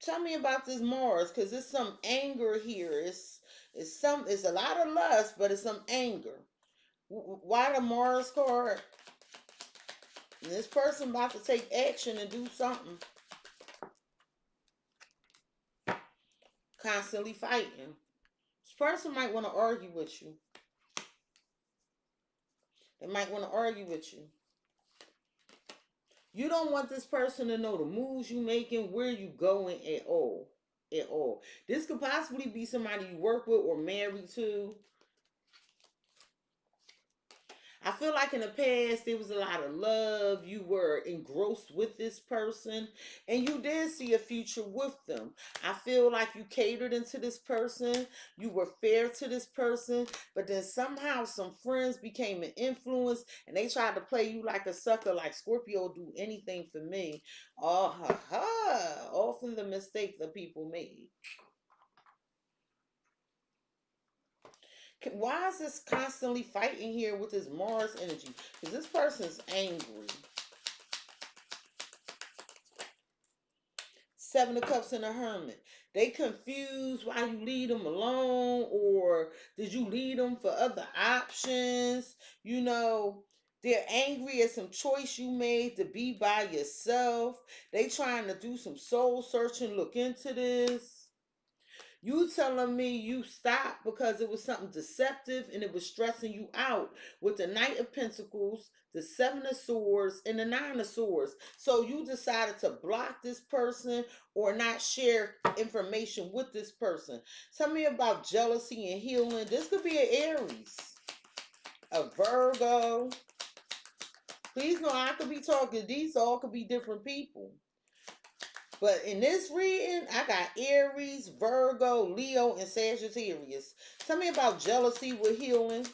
Tell me about this Mars, because there's some anger here. It's a lot of lust, but it's some anger. Why the Mars card? And this person about to take action and do something. Constantly fighting. This person might want to argue with you. They might want to argue with you. You don't want this person to know the moves you making, where you going at all. At all. This could possibly be somebody you work with or married to. I feel like in the past there was a lot of love. You were engrossed with this person and you did see a future with them. I feel like you catered into this person. You were fair to this person, but then somehow some friends became an influence and they tried to play you like a sucker, like Scorpio do anything for me. Oh, ha, ha. Often the mistake that people made. Why is this constantly fighting here with this Mars energy? Because this person's angry. Seven of Cups and a Hermit. They confused why you leave them alone, or did you leave them for other options? You know, they're angry at some choice you made to be by yourself. They trying to do some soul searching, look into this. You telling me you stopped because it was something deceptive and it was stressing you out with the Knight of Pentacles, the Seven of Swords, and the Nine of Swords. So you decided to block this person or not share information with this person. Tell me about jealousy and healing. This could be an Aries, a Virgo. Please know I could be talking. These all could be different people. But in this reading, I got Aries, Virgo, Leo, and Sagittarius. Tell me about jealousy with healing.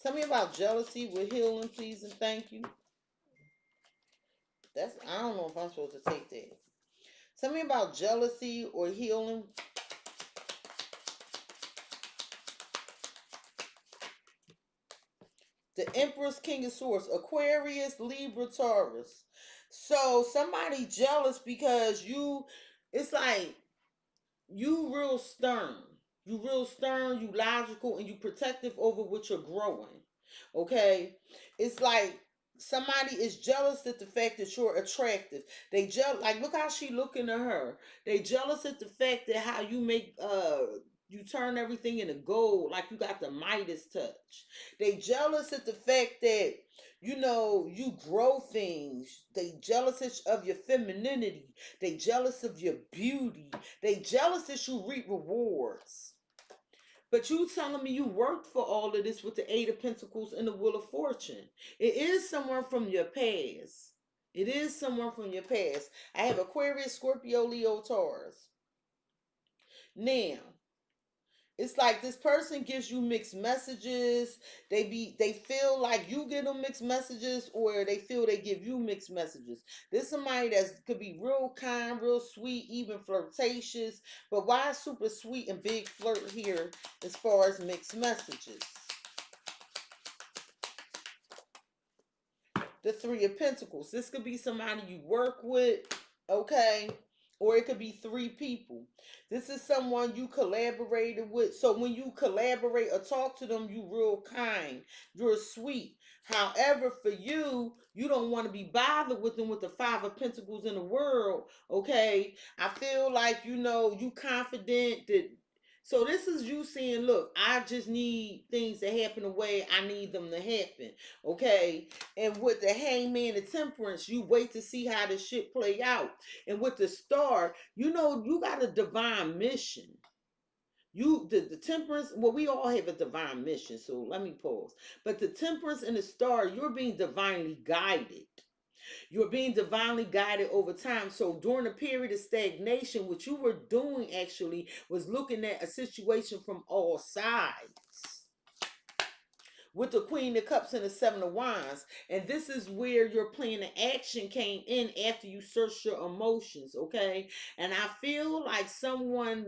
Tell me about jealousy with healing, please and thank you. I don't know if I'm supposed to take that. Tell me about jealousy or healing. The Empress, King of Swords, Aquarius, Libra, Taurus. So somebody jealous because it's like you real stern. You real stern, you logical, and you protective over what you're growing. Okay? It's like somebody is jealous at the fact that you're attractive. They like look how she looking at her. They jealous at the fact that how you make you turn everything into gold, like you got the Midas touch. They jealous at the fact that you grow things. They jealous of your femininity. They jealous of your beauty. They jealous that you reap rewards. But you telling me you worked for all of this with the Eight of Pentacles and the Wheel of Fortune. It is someone from your past. It is someone from your past. I have Aquarius, Scorpio, Leo, Taurus. Now, it's like this person gives you mixed messages. They feel like you give them mixed messages, or they feel they give you mixed messages. This is somebody that could be real kind, real sweet, even flirtatious. But why super sweet and big flirt here as far as mixed messages? The Three of Pentacles. This could be somebody you work with, okay? Or it could be three people. This is someone you collaborated with. So when you collaborate or talk to them, you real kind. You're sweet. However, for you, you don't want to be bothered with them with the Five of Pentacles in the world. Okay? I feel like, you confident that. So this is you saying, look, I just need things to happen the way I need them to happen. Okay? And with the Hangman and Temperance, you wait to see how the shit play out. And with the Star, you got a divine mission. The Temperance, well, we all have a divine mission, so let me pause. But the Temperance and the Star, you're being divinely guided. You're being divinely guided over time. So during a period of stagnation, what you were doing actually was looking at a situation from all sides. With the Queen of Cups and the Seven of Wands. And this is where your plan of action came in after you searched your emotions, okay? And I feel like someone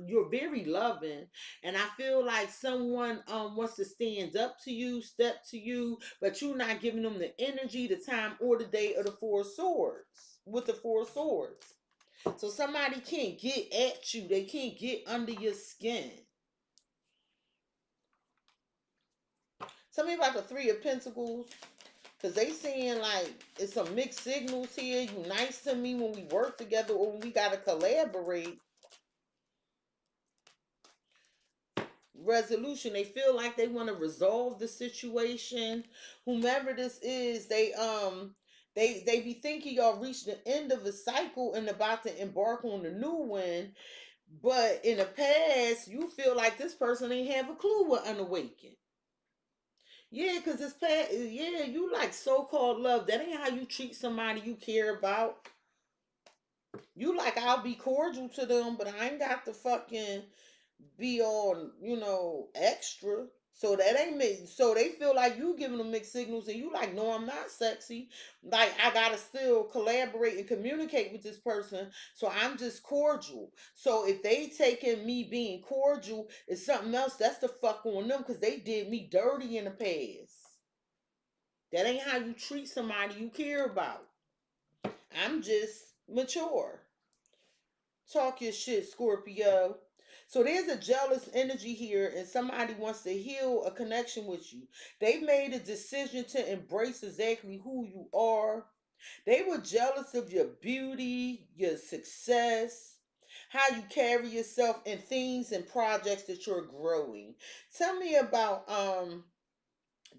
you're very loving, and I feel like someone wants to stand up to you, step to you, but you're not giving them the energy, the time, or the day of the Four of Swords. With the Four of Swords. So somebody can't get at you. They can't get under your skin. Tell me about the Three of Pentacles. Because they saying like it's some mixed signals here. You nice to me when we work together or when we got to collaborate. Resolution. They feel like they want to resolve the situation. Whomever this is, they be thinking y'all reached the end of a cycle and about to embark on a new one. But in the past, you feel like this person ain't have a clue what unawakened. Yeah, because it's past. Yeah, you like so-called love. That ain't how you treat somebody you care about. You like, I'll be cordial to them, but I ain't got to fucking be all, extra. So that ain't me. So they feel like you giving them mixed signals, and you like, no, I'm not sexy. Like, I gotta still collaborate and communicate with this person. So I'm just cordial. So if they taking me being cordial is something else, that's the fuck on them, because they did me dirty in the past. That ain't how you treat somebody you care about. I'm just mature. Talk your shit, Scorpio. So there's a jealous energy here, and somebody wants to heal a connection with you. They made a decision to embrace exactly who you are. They were jealous of your beauty, your success, how you carry yourself, and things and projects that you're growing. Tell me about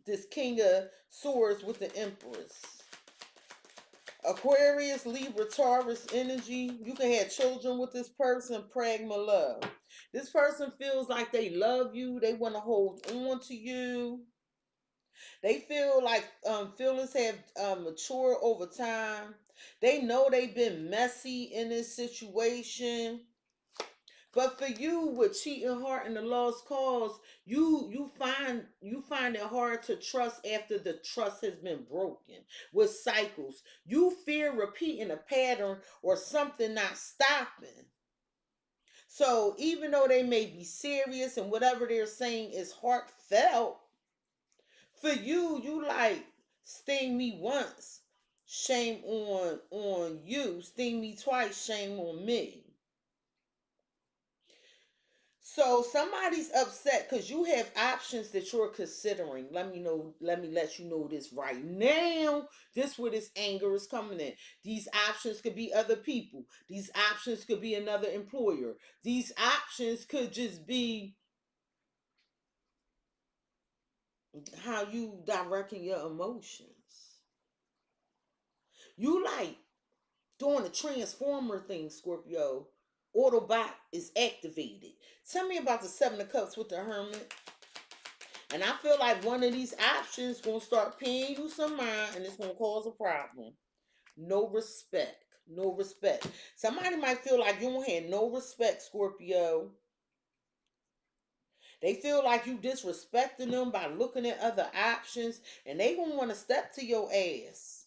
this King of Swords with the Empress. Aquarius, Libra, Taurus energy. You can have children with this person. Pragma love. This person feels like they love you. They want to hold on to you. They feel like feelings have matured over time. They know they've been messy in this situation. But for you, with cheating heart and the lost cause, you find it hard to trust after the trust has been broken with cycles. You fear repeating a pattern or something not stopping. So even though they may be serious and whatever they're saying is heartfelt, for you like, sting me once, shame on you. Sting me twice, shame on me. So somebody's upset because you have options that you're considering. Let me let you know this right now. This where this anger is coming in. These options could be other people. These options could be another employer. These options could just be how you directing your emotions. You like doing the transformer thing, Scorpio. Autobot is activated. Tell me about the Seven of Cups with the Hermit. And I feel like one of these options gonna start paying you some mind, and it's gonna cause a problem. No respect. No respect. Somebody might feel like you don't have no respect, Scorpio. They feel like you disrespecting them by looking at other options, and they gonna want to step to your ass.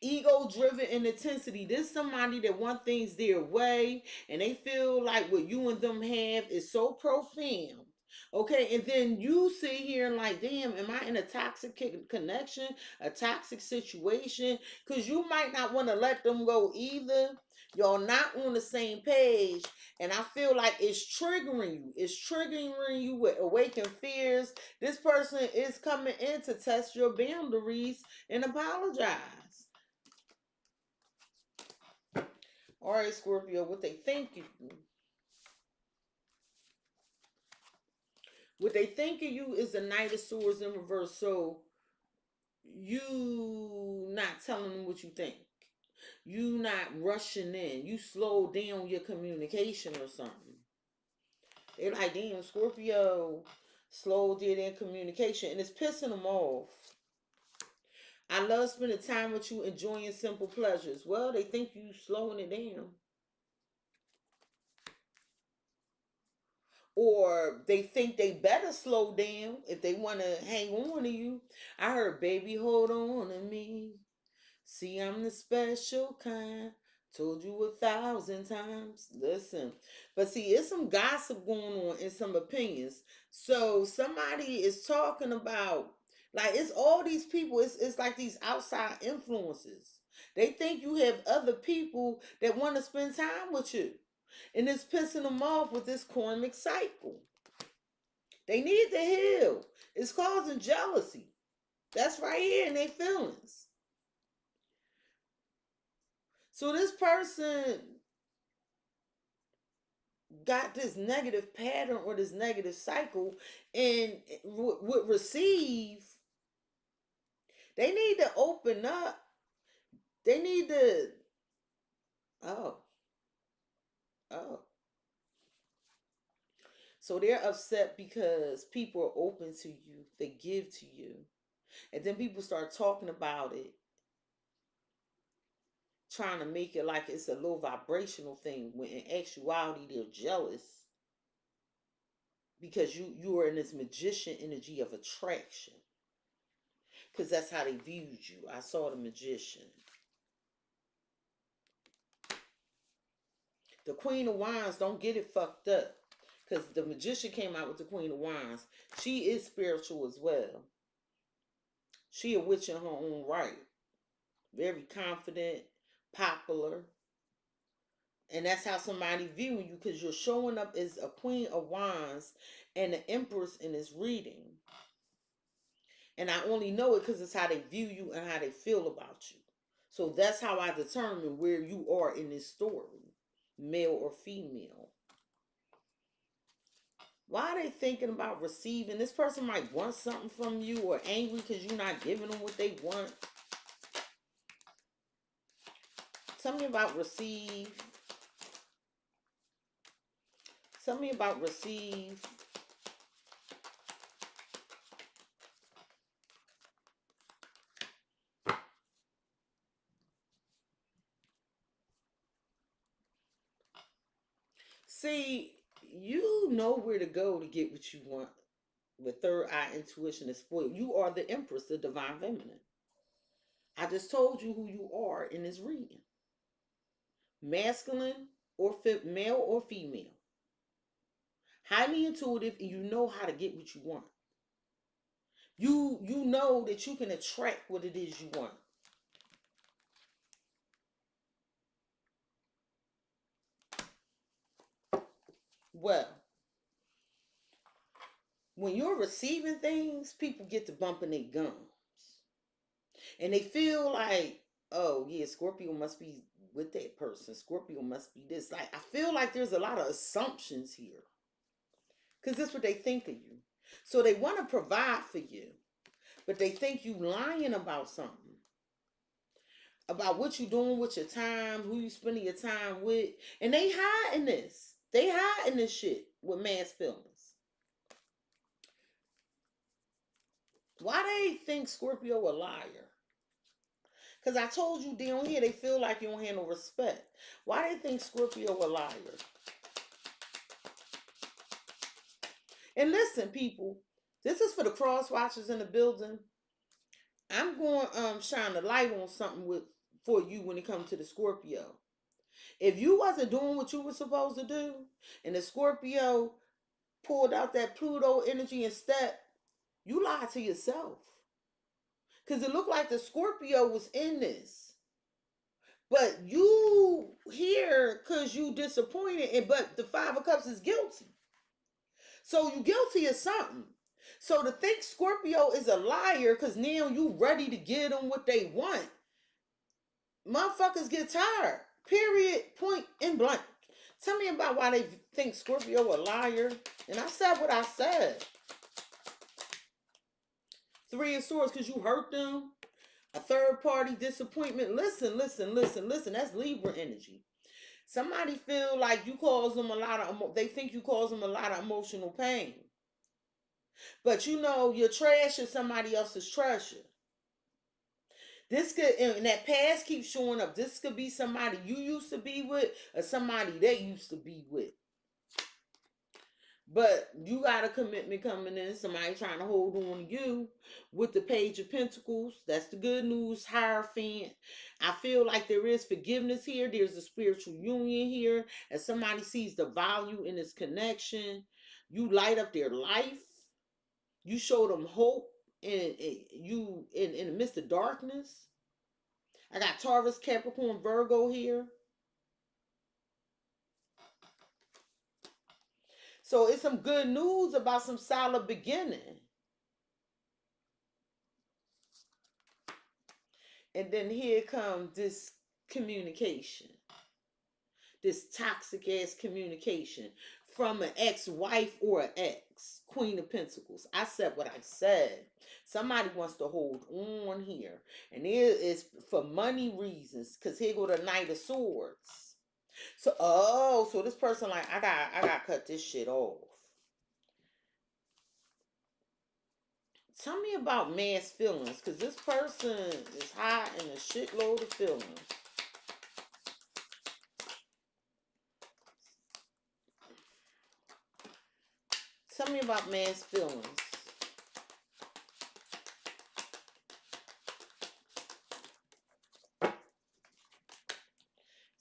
Ego driven and intensity. This somebody that want things their way, and they feel like what you and them have is so profound. Okay, and then you sit here and like, damn, am I in a toxic connection, a toxic situation? Because you might not want to let them go either. Y'all not on the same page, and I feel like it's triggering you. It's triggering you with awakened fears. This person is coming in to test your boundaries and apologize. All right, Scorpio, what they think of you is the Knight of Swords in reverse. So you not telling them what you think. You not rushing in. You slow down your communication or something. They're like, damn, Scorpio slow did in communication, and it's pissing them off. I love spending time with you, enjoying simple pleasures. Well, they think you slowing it down. Or they think they better slow down if they want to hang on to you. I heard, baby, hold on to me. See, I'm the special kind. Told you 1,000 times. Listen. But see, it's some gossip going on and some opinions. So somebody is talking about, like, it's all these people. It's like these outside influences. They think you have other people that want to spend time with you. And it's pissing them off with this karmic cycle. They need to heal. It's causing jealousy. That's right here in their feelings. So this person got this negative pattern or this negative cycle and would receive. They need to open up. They need to, oh, Oh. So they're upset because people are open to you. They give to you. And then people start talking about it, trying to make it like it's a low vibrational thing, when in actuality they're jealous because you are in this magician energy of attraction. Because that's how they viewed you. I saw the magician. The Queen of Wands, don't get it fucked up. Because the magician came out with the Queen of Wands. She is spiritual as well. She a witch in her own right. Very confident, popular. And that's how somebody viewing you, because you're showing up as a Queen of Wands and an Empress in this reading. And I only know it because it's how they view you and how they feel about you. So that's how I determine where you are in this story, male or female. Why are they thinking about receiving? This person might want something from you, or angry because you're not giving them what they want. Tell me about receive. Tell me about receive. See, you know where to go to get what you want. With third eye intuition is spoiled. You are the Empress, the divine feminine. I just told you who you are in this reading. Masculine or male or female. Highly intuitive, and you know how to get what you want. You know that you can attract what it is you want. Well, when you're receiving things, people get to bumping their gums. And they feel like, oh yeah, Scorpio must be with that person. Scorpio must be this. Like, I feel like there's a lot of assumptions here. Because that's what they think of you. So they want to provide for you. But they think you lying about something. About what you doing with your time, who you spending your time with. And they hiding this. They hiding this shit with mass feelings. Why they think Scorpio a liar? Because I told you down here, they feel like you don't have no respect. Why they think Scorpio a liar? And listen, people, this is for the cross watchers in the building. I'm going to shine a light on something for you when it comes to the Scorpio. If you wasn't doing what you were supposed to do, and the Scorpio pulled out that Pluto energy instead, you lied to yourself. Because it looked like the Scorpio was in this. But you here because you disappointed, but the Five of Cups is guilty. So you guilty of something. So to think Scorpio is a liar because now you ready to give them what they want, motherfuckers get tired. Period. Point in blank. Tell me about why they think Scorpio a liar. And I said what I said. Three of Swords because you hurt them. A third party disappointment. Listen. That's Libra energy. Somebody feel like you cause them a lot of, they think you cause them a lot of emotional pain. But you know, your trash is somebody else's treasure. This could, and that past keeps showing up. This could be somebody you used to be with or somebody they used to be with. But you got a commitment coming in. Somebody trying to hold on to you with the Page of Pentacles. That's the good news, Hierophant. I feel like there is forgiveness here. There's a spiritual union here. And somebody sees the value in this connection. You light up their life. You show them hope in the midst of darkness. I got Taurus, Capricorn, Virgo here. So it's some good news about some solid beginning. And then here comes this communication. This toxic ass communication from an ex-wife or an ex. Queen of Pentacles. I said what I said. Somebody wants to hold on here. And it is for money reasons. Because here go the Knight of Swords. So this person like, I got to cut this shit off. Tell me about man's feelings, because this person is high in a shitload of feelings. Tell me about man's feelings.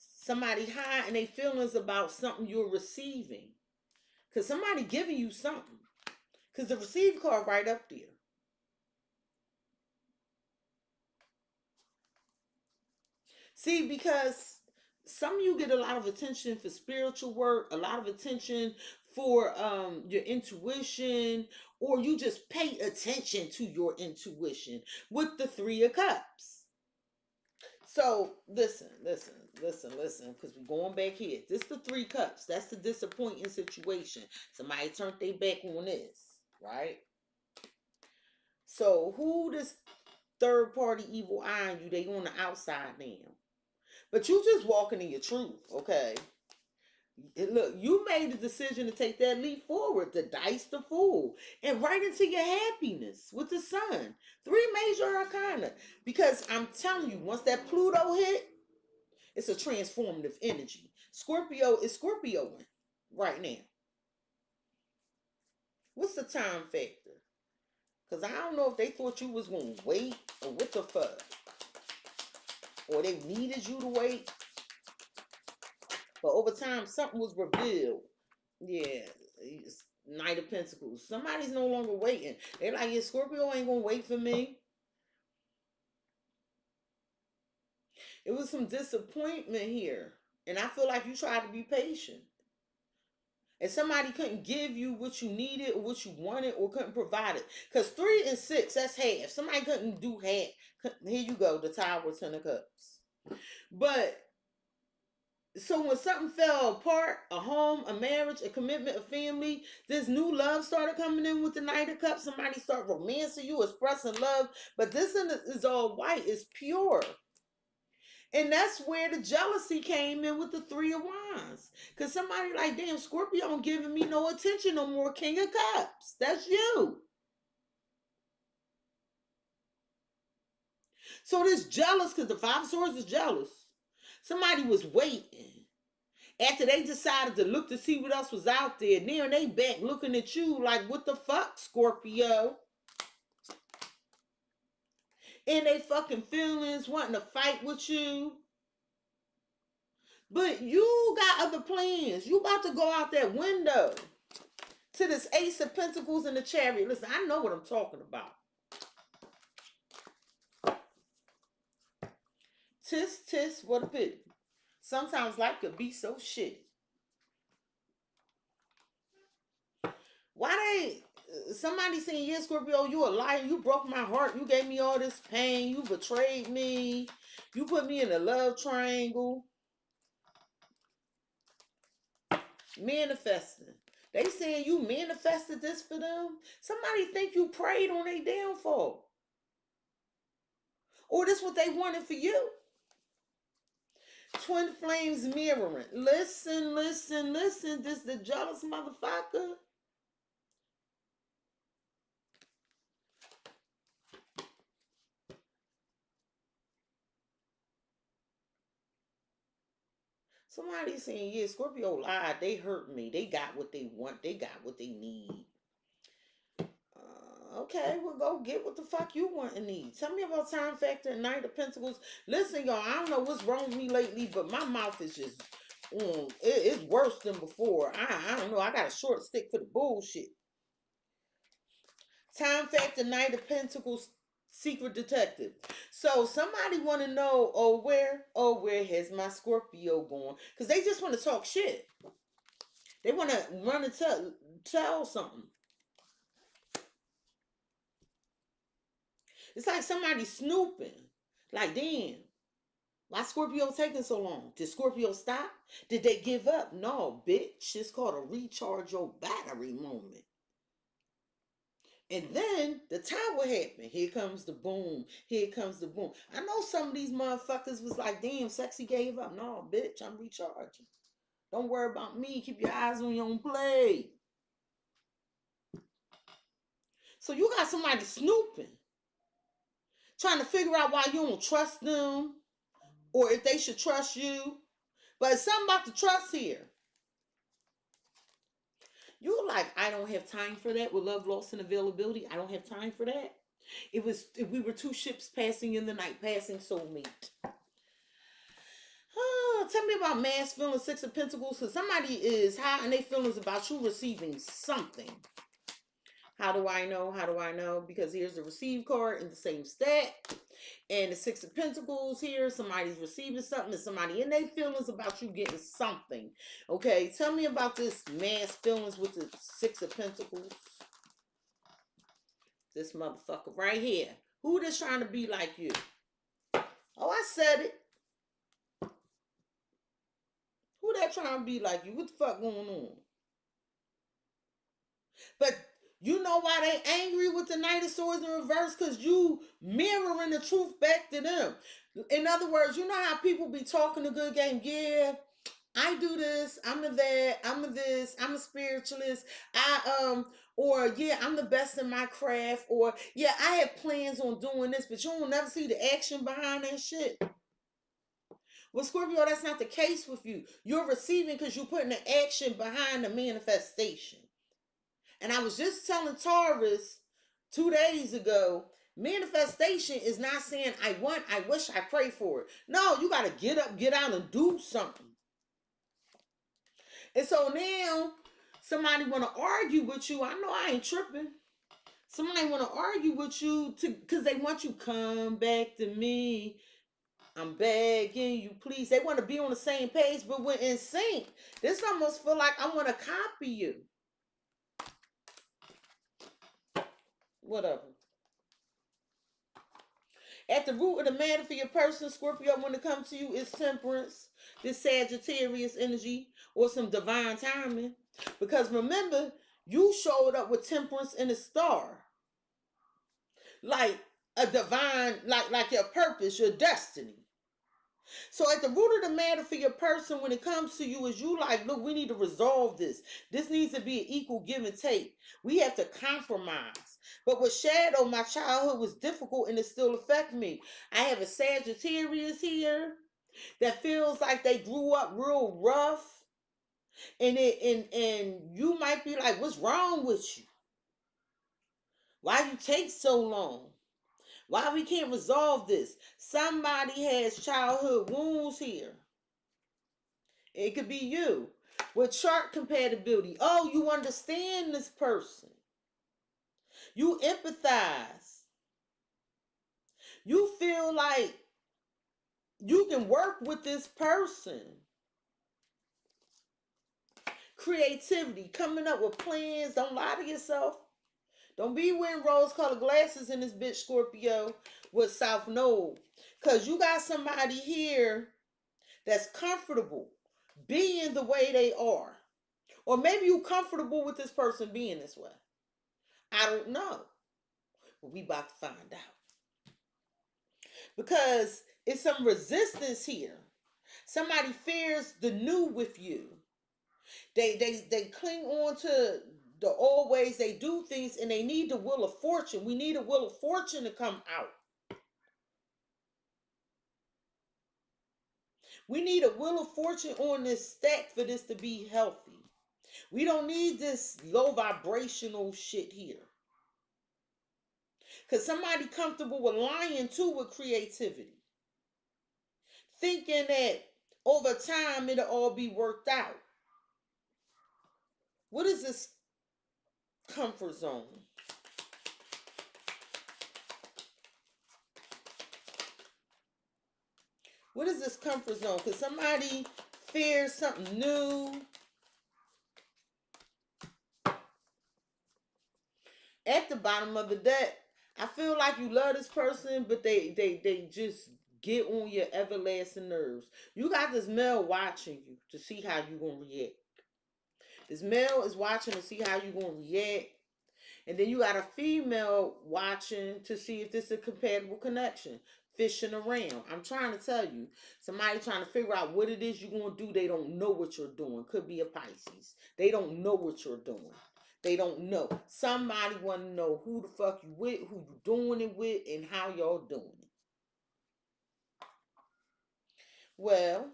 Somebody high in their feelings about something you're receiving. Because somebody giving you something. Because the receive card right up there. See, because some of you get a lot of attention for spiritual work, a lot of attention for your intuition, or you just pay attention to your intuition with the Three of Cups. So listen, because we're going back here. This is the Three Cups. That's the disappointing situation. Somebody turned their back on this, right? So who this third party evil eyeing you? They on the outside now. But you just walking in your truth, okay? Look, you made the decision to take that leap forward, the dice, the fool, and right into your happiness with the sun. 3 major arcana. Because I'm telling you, once that Pluto hit, it's a transformative energy. Scorpio is Scorpioing right now. What's the time factor? Because I don't know if they thought you was going to wait or what the fuck. Or they needed you to wait. But over time, something was revealed. Yeah, Knight of Pentacles. Somebody's no longer waiting. They're like, yeah, Scorpio ain't going to wait for me. It was some disappointment here. And I feel like you tried to be patient. And somebody couldn't give you what you needed or what you wanted or couldn't provide it. Because 3 and 6, that's half. Somebody couldn't do half. Here you go, the Tower of 10 of Cups. But, so when something fell apart, a home, a marriage, a commitment, a family, this new love started coming in with the Knight of Cups. Somebody started romancing you, expressing love. But this is all white. It's pure. And that's where the jealousy came in with the 3 of Wands. Because somebody like, damn, Scorpio don't giving me no attention no more. King of Cups. That's you. So this jealous, because the 5 of Swords is jealous. Somebody was waiting. After they decided to look to see what else was out there. Now they back looking at you like, what the fuck, Scorpio? And they fucking feelings, wanting to fight with you. But you got other plans. You about to go out that window to this Ace of Pentacles and the Chariot. Listen, I know what I'm talking about. Tis, tis, what a pity. Sometimes life could be so shitty. Why somebody saying, yeah, Scorpio, you a liar. You broke my heart. You gave me all this pain. You betrayed me. You put me in a love triangle. Manifesting. They saying you manifested this for them. Somebody think you prayed on their downfall. Or this what they wanted for you. Twin flames mirroring. Listen. This the jealous motherfucker. Somebody saying, yeah, Scorpio lied. They hurt me. They got what they want. They got what they need. Okay, well, go get what the fuck you want and need. Tell me about time factor and Knight of Pentacles. Listen, y'all, I don't know what's wrong with me lately, but my mouth is just, it's worse than before. I don't know. I got a short stick for the bullshit. Time factor, Knight of Pentacles, secret detective. So somebody want to know, where has my Scorpio gone? Because they just want to talk shit. They want to run and tell something. It's like somebody snooping. Like, damn, why Scorpio taking so long? Did Scorpio stop? Did they give up? No, bitch. It's called a recharge your battery moment. And then the tower happened. Here comes the boom. Here comes the boom. I know some of these motherfuckers was like, damn, Cexxi gave up. No, bitch, I'm recharging. Don't worry about me. Keep your eyes on your own play. So you got somebody snooping, trying to figure out why you don't trust them or if they should trust you. But it's something about the trust here. You like, I don't have time for that with love, loss, and availability. I don't have time for that. If we were two ships passing in the night, passing soulmate. Tell me about mass feelings, Six of Pentacles. Because somebody is high in their feelings about you receiving something. How do I know? How do I know? Because here's the receive card in the same stack. And the Six of Pentacles here. Somebody's receiving something. And somebody in their feelings about you getting something. Okay, tell me about this mass feelings with the Six of Pentacles. This motherfucker right here. Who that's trying to be like you? Oh, I said it. Who that trying to be like you? What the fuck going on? But you know why they angry with the Knight of Swords in reverse? Because you mirroring the truth back to them. In other words, you know how people be talking a good game? Yeah, I do this, I'm a that, I'm a this, I'm a spiritualist, or yeah, I'm the best in my craft, or yeah, I have plans on doing this, but you don't never see the action behind that shit. Well, Scorpio, that's not the case with you. You're receiving because you're putting the action behind the manifestation. And I was just telling Taurus 2 days ago, manifestation is not saying I want, I wish, I pray for it. No, you got to get up, get out, and do something. And so now somebody want to argue with you. I know I ain't tripping. Somebody want to argue with you because they want you come back to me. I'm begging you, please. They want to be on the same page, but we're in sync. This almost feel like I want to copy you. Whatever. At the root of the matter for your person, Scorpio, when it comes to you, is temperance, this Sagittarius energy, or some divine timing. Because remember, you showed up with temperance in a star. Like a divine, like your purpose, your destiny. So at the root of the matter for your person when it comes to you is you like, look, we need to resolve this. This needs to be an equal give and take. We have to compromise. But with Shadow, my childhood was difficult and it still affects me. I have a Sagittarius here that feels like they grew up real rough. And you might be like, what's wrong with you? Why you take so long? Why we can't resolve this? Somebody has childhood wounds here. It could be you. With chart compatibility. Oh, you understand this person. You empathize. You feel like you can work with this person. Creativity. Coming up with plans. Don't lie to yourself. Don't be wearing rose-colored glasses in this bitch, Scorpio, with South Node. Because you got somebody here that's comfortable being the way they are. Or maybe you're comfortable with this person being this way. I don't know. But we about to find out. Because it's some resistance here. Somebody fears the new with you. They cling on to the old ways they do things and they need the wheel of fortune. We need a wheel of fortune to come out. We need a wheel of fortune on this stack for this to be healthy. We don't need this low vibrational shit here. Because somebody comfortable with lying too with creativity. Thinking that over time it'll all be worked out. What is this comfort zone? What is this comfort zone? Because somebody fears something new. At the bottom of the deck, I feel like you love this person, but they just get on your everlasting nerves. You got this male watching you to see how you're going to react. This male is watching to see how you're going to react. And then you got a female watching to see if this is a compatible connection. Fishing around. I'm trying to tell you. Somebody trying to figure out what it is you're going to do. They don't know what you're doing. Could be a Pisces. They don't know what you're doing. They don't know. Somebody want to know who the fuck you with, who you doing it with, and how y'all doing it. Well,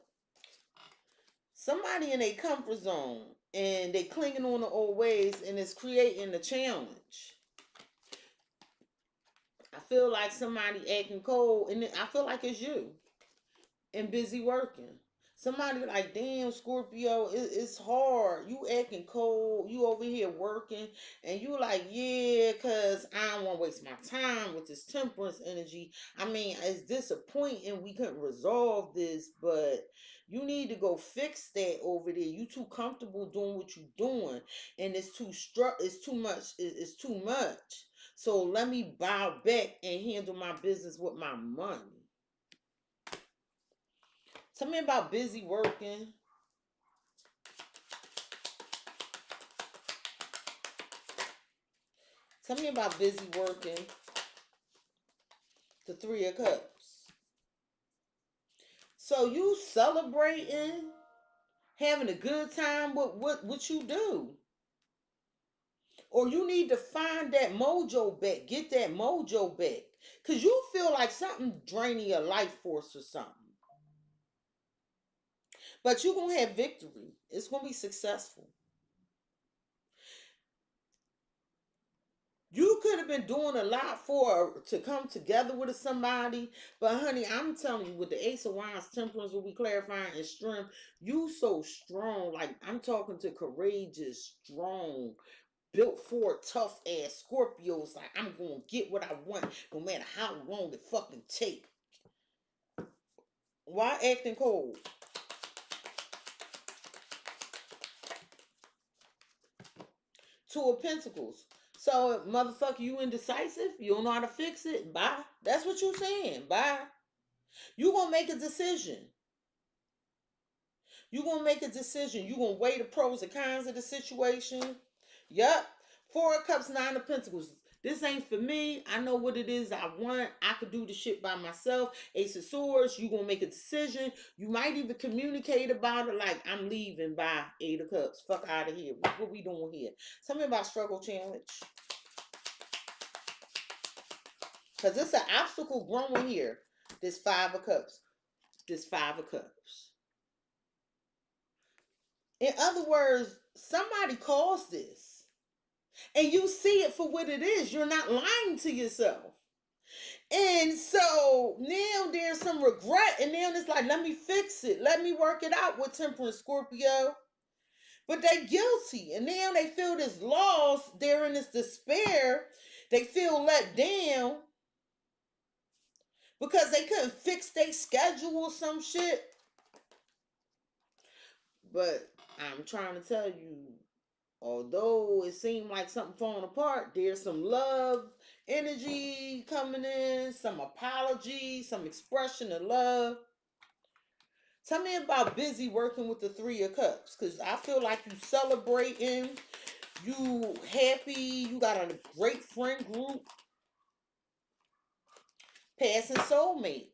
somebody in a comfort zone and they clinging on the old ways and it's creating a challenge. I feel like somebody acting cold and I feel like it's you and busy working. Somebody like, damn, Scorpio, it's hard. You acting cold. You over here working. And you like, yeah, because I don't want to waste my time with this temperance energy. I mean, it's disappointing we couldn't resolve this, but you need to go fix that over there. You too comfortable doing what you're doing. And it's too much. It's too much. So let me bow back and handle my business with my money. Tell me about busy working. Tell me about busy working. The Three of Cups. So you celebrating, having a good time with what you do. Or you need to find that mojo back. Get that mojo back. Because you feel like something draining your life force or something. But you're going to have victory. It's going to be successful. You could have been doing a lot to come together with somebody, but honey, I'm telling you, with the Ace of Wands, Temperance will be clarifying, and Strength, you so strong. Like, I'm talking to courageous, strong, built for tough ass Scorpios. Like, I'm gonna get what I want, no matter how long it fucking take. Why acting cold? Two of Pentacles. So, motherfucker, you indecisive? You don't know how to fix it? Bye. That's what you saying. Bye. You gonna make a decision. You gonna make a decision. You gonna weigh the pros and cons of the situation. Yup. Four of Cups, Nine of Pentacles. This ain't for me. I know what it is I want. I could do the shit by myself. Ace of Swords, you gonna make a decision. You might even communicate about it like, I'm leaving by Eight of Cups. Fuck out of here. What we doing here? Tell me about struggle challenge. Because it's an obstacle growing here. This Five of Cups. This Five of Cups. In other words, somebody caused this. And you see it for what it is. You're not lying to yourself. And so now there's some regret. And now it's like, let me fix it. Let me work it out with Temperance, Scorpio. But they're guilty. And now they feel this loss. They're in this despair. They feel let down. Because they couldn't fix their schedule or some shit. But I'm trying to tell you, although it seemed like something falling apart, there's some love energy coming in, some apology, some expression of love. Tell me about busy working with the Three of Cups, because I feel like you celebrating, you happy, you got a great friend group, passing soulmate.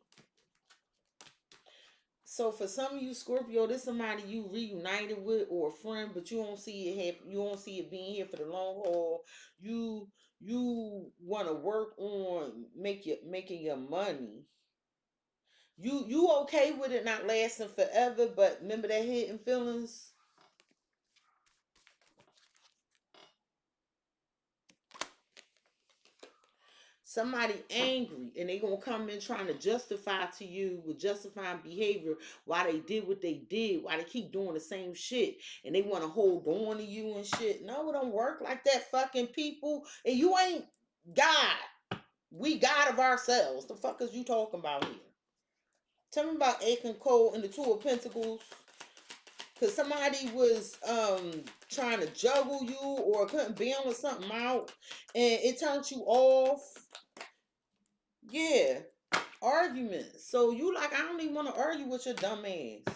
So for some of you, Scorpio, this is somebody you reunited with or a friend, but you don't see it happen. You don't see it being here for the long haul. You want to work on making your money. You okay with it not lasting forever, but remember that hidden feelings. Somebody angry and they gonna come in trying to justify to you with justifying behavior why they did what they did, why they keep doing the same shit, and they want to hold on to you and shit. No, it don't work like that, fucking people. And you ain't God. We God of ourselves. The fuck is you talking about here? Tell me about aching cold and the Two of Pentacles. Because somebody was trying to juggle you or couldn't balance something out and it turned you off. Yeah, arguments. So you like, I don't even want to argue with your dumb ass.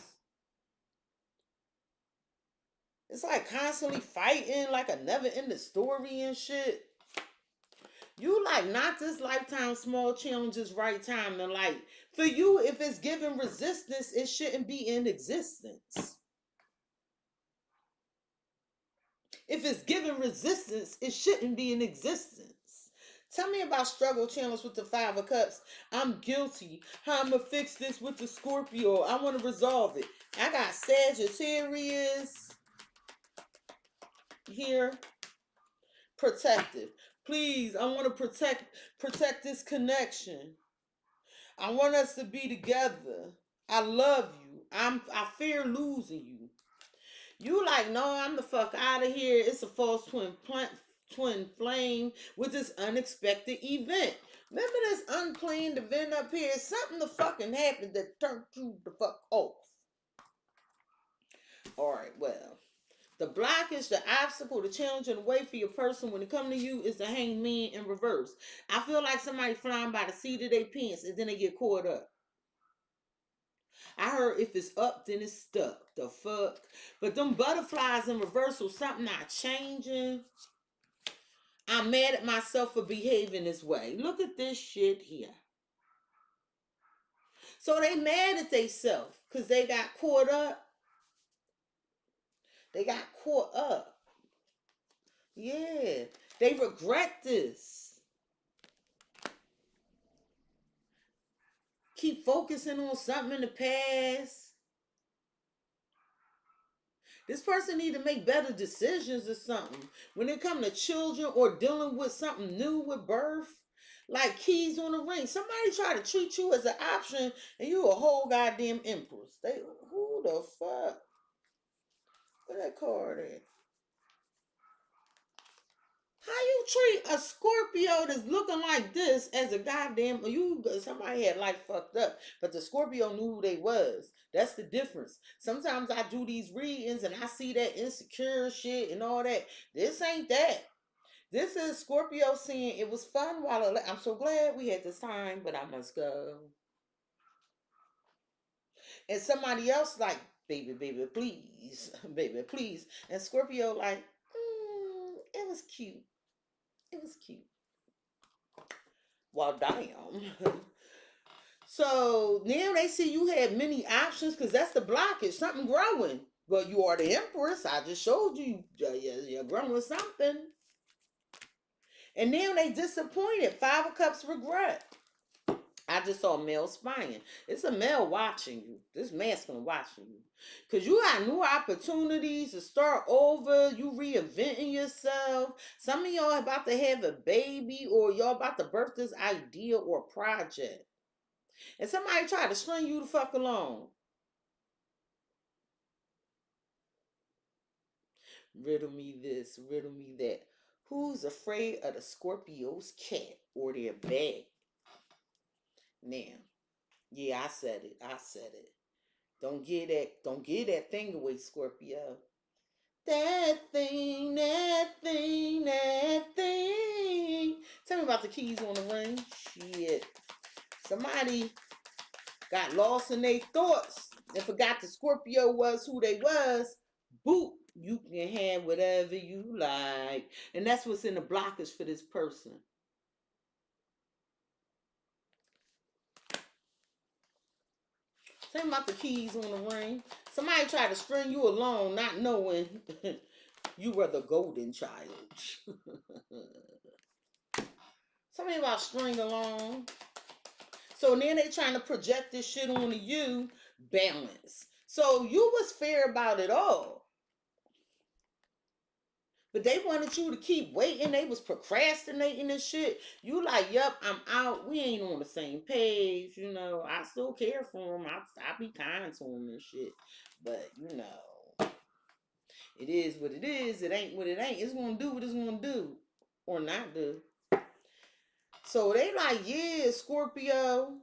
It's like constantly fighting, like a never ending story and shit. You like not this lifetime small challenges, right time to like. For you, if it's given resistance, it shouldn't be in existence. If it's given resistance, it shouldn't be in existence. Tell me about struggle challenge with the Five of Cups. I'm guilty. How I'm going to fix this with the Scorpio. I want to resolve it. I got Sagittarius here. Protective. Please, I want to protect this connection. I want us to be together. I love you. I fear losing you. You like, no, I'm the fuck out of here. It's a false twin flame with this unexpected event. Remember this unplanned event up here? Something the fucking happened that turned you the fuck off. Alright, well. The blockage, the obstacle, the challenge, and the way for your person when it comes to you is the hangman in reverse. I feel like somebody flying by the seat of their pants and then they get caught up. I heard if it's up, then it's stuck. The fuck? But them butterflies in reversal, something not changing. I'm mad at myself for behaving this way. Look at this shit here. So they mad at themselves because they got caught up. They got caught up. Yeah. They regret this. Keep focusing on something in the past. This person need to make better decisions or something. When it comes to children or dealing with something new with birth, like keys on the ring. Somebody try to treat you as an option and you a whole goddamn empress. Who the fuck? Where that card at? How you treat a Scorpio that's looking like this as a goddamn somebody had life fucked up, but the Scorpio knew who they was. That's the difference. Sometimes I do these readings and I see that insecure shit and all that. This ain't that. This is Scorpio saying it was fun while I'm so glad we had this time, but I must go. And somebody else like, baby, please, baby, please. And Scorpio like, it was cute. It was cute. Well, damn. So now they see you had many options because that's the blockage. Something growing. But you are the empress. I just showed you. You're growing something. And now they disappointed. Five of Cups regret. I just saw a male spying. It's a male watching you. This masculine watching you. Because you got new opportunities to start over. You reinventing yourself. Some of y'all about to have a baby or y'all about to birth this idea or project. And somebody try to string you the fuck along. Riddle me this, riddle me that. Who's afraid of the Scorpio's cat or their bag? Now, yeah, I said it. Don't give that thing away, Scorpio. That thing. Tell me about the keys on the ring. Shit. Somebody got lost in their thoughts and forgot the Scorpio was who they was. Boop. You can have whatever you like. And that's what's in the blockage for this person. Tell me about the keys on the ring. Somebody tried to string you along not knowing you were the golden child. Tell me about string along. So then they trying to project this shit onto you. Balance. So you was fair about it all. But they wanted you to keep waiting. They was procrastinating and shit. You like, yep, I'm out. We ain't on the same page. You know, I still care for him. I be kind to him and shit. But, you know, it is what it is. It ain't what it ain't. It's going to do what it's going to do. Or not do. So they like, yeah, Scorpio.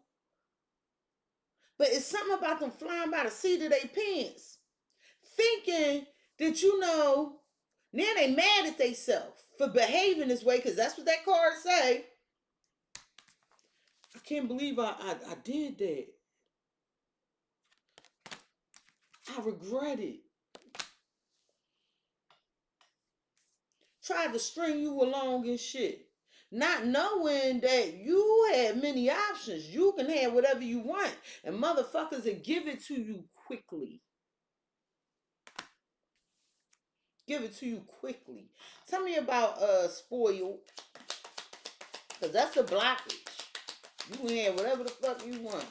But it's something about them flying by the seat of their pants. Thinking that, you know, now they mad at themselves for behaving this way because that's what that card say. I can't believe I did that. I regret it. Tried to string you along and shit. Not knowing that you had many options. You can have whatever you want, and motherfuckers will give it to you quickly. Give it to you quickly. Tell me about spoiled, because that's a blockage. You can have whatever the fuck you want.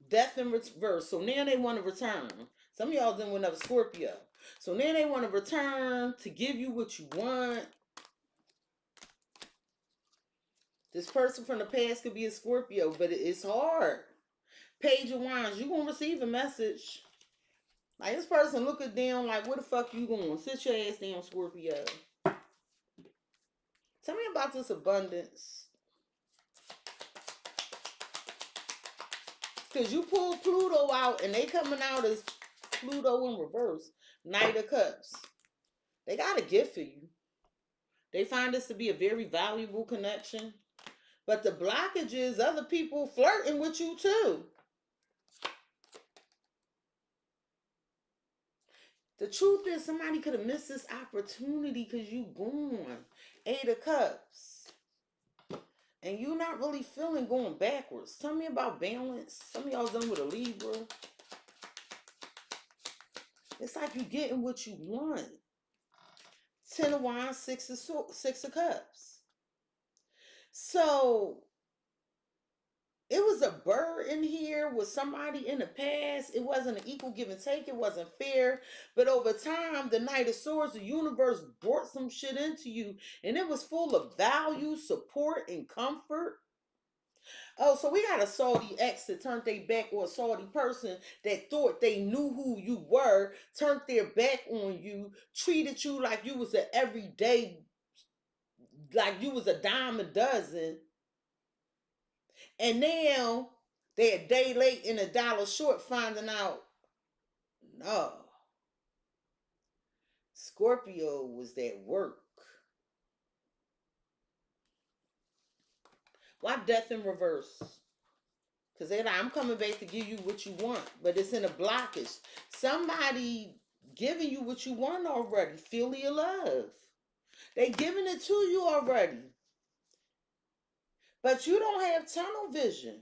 Death in reverse. So now they want to return. Some of y'all didn't win up Scorpio. So now they want to return to give you what you want. This person from the past could be a Scorpio, but it's hard. Page of Wands, you're going to receive a message. Like, this person looking down like, where the fuck you going? Sit your ass down, Scorpio. Tell me about this abundance. Because you pull Pluto out and they coming out as Pluto in reverse. Knight of Cups. They got a gift for you. They find this to be a very valuable connection. But the blockage is other people flirting with you too. The truth is somebody could have missed this opportunity because you gone. 8 of Cups. And you're not really feeling going backwards. Tell me about balance. Some of y'all done with a Libra. It's like you getting what you want. 10 of Wands, 6 of Cups. So it was a bird in here with somebody in the past. It wasn't an equal give and take. It wasn't fair. But over time, the Knight of Swords, the universe brought some shit into you. And it was full of value, support, and comfort. Oh, so we got a salty ex that turned their back, or a salty person that thought they knew who you were, turned their back on you, treated you like you was an everyday, like you was a dime a dozen. And now they're a day late and a dollar short, finding out, no, Scorpio was at work. Why death in reverse? Because they're like, I'm coming back to give you what you want, but it's in a blockage. Somebody giving you what you want already. Feel your love. They giving it to you already. But you don't have tunnel vision.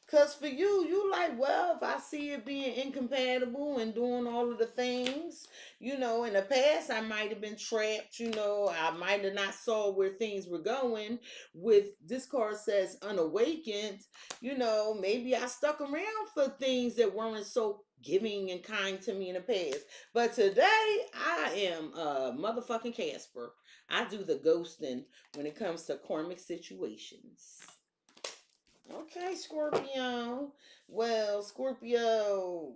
Because for you like, well, if I see it being incompatible and doing all of the things, in the past, I might have been trapped, I might have not saw where things were going. With this card says unawakened, maybe I stuck around for things that weren't so giving and kind to me in the past. But today, I am a motherfucking Casper. I do the ghosting when it comes to karmic situations. Okay, Scorpio. Well, Scorpio,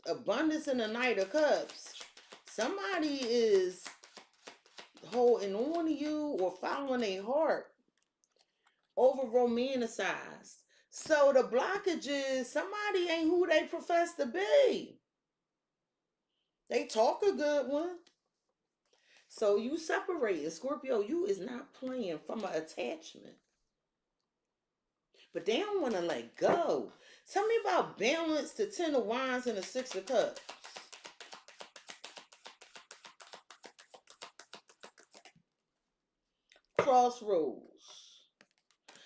abundance in the Knight of Cups. Somebody is holding on to you or following a heart, over romanticized. So the blockage is somebody ain't who they profess to be. They talk a good one. So you separated. Scorpio, you is not playing from an attachment. But they don't want to let go. Tell me about balance, the 10 of Wands and the 6 of Cups. Crossroads.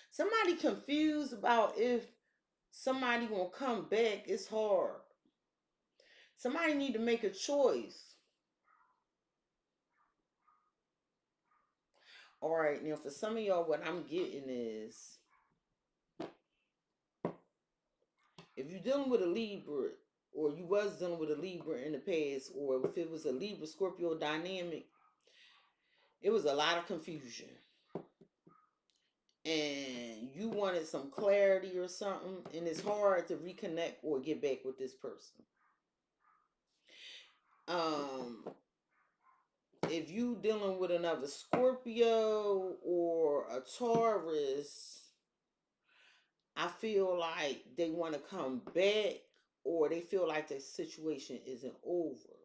Somebody confused about if somebody gonna come back. It's hard. Somebody need to make a choice. All right, now for some of y'all, what I'm getting is, if you're dealing with a Libra, or you was dealing with a Libra in the past, or if it was a Libra Scorpio dynamic, it was a lot of confusion. And you wanted some clarity or something, and it's hard to reconnect or get back with this person. If you dealing with another Scorpio or a Taurus, I feel like they want to come back, or they feel like the situation isn't over.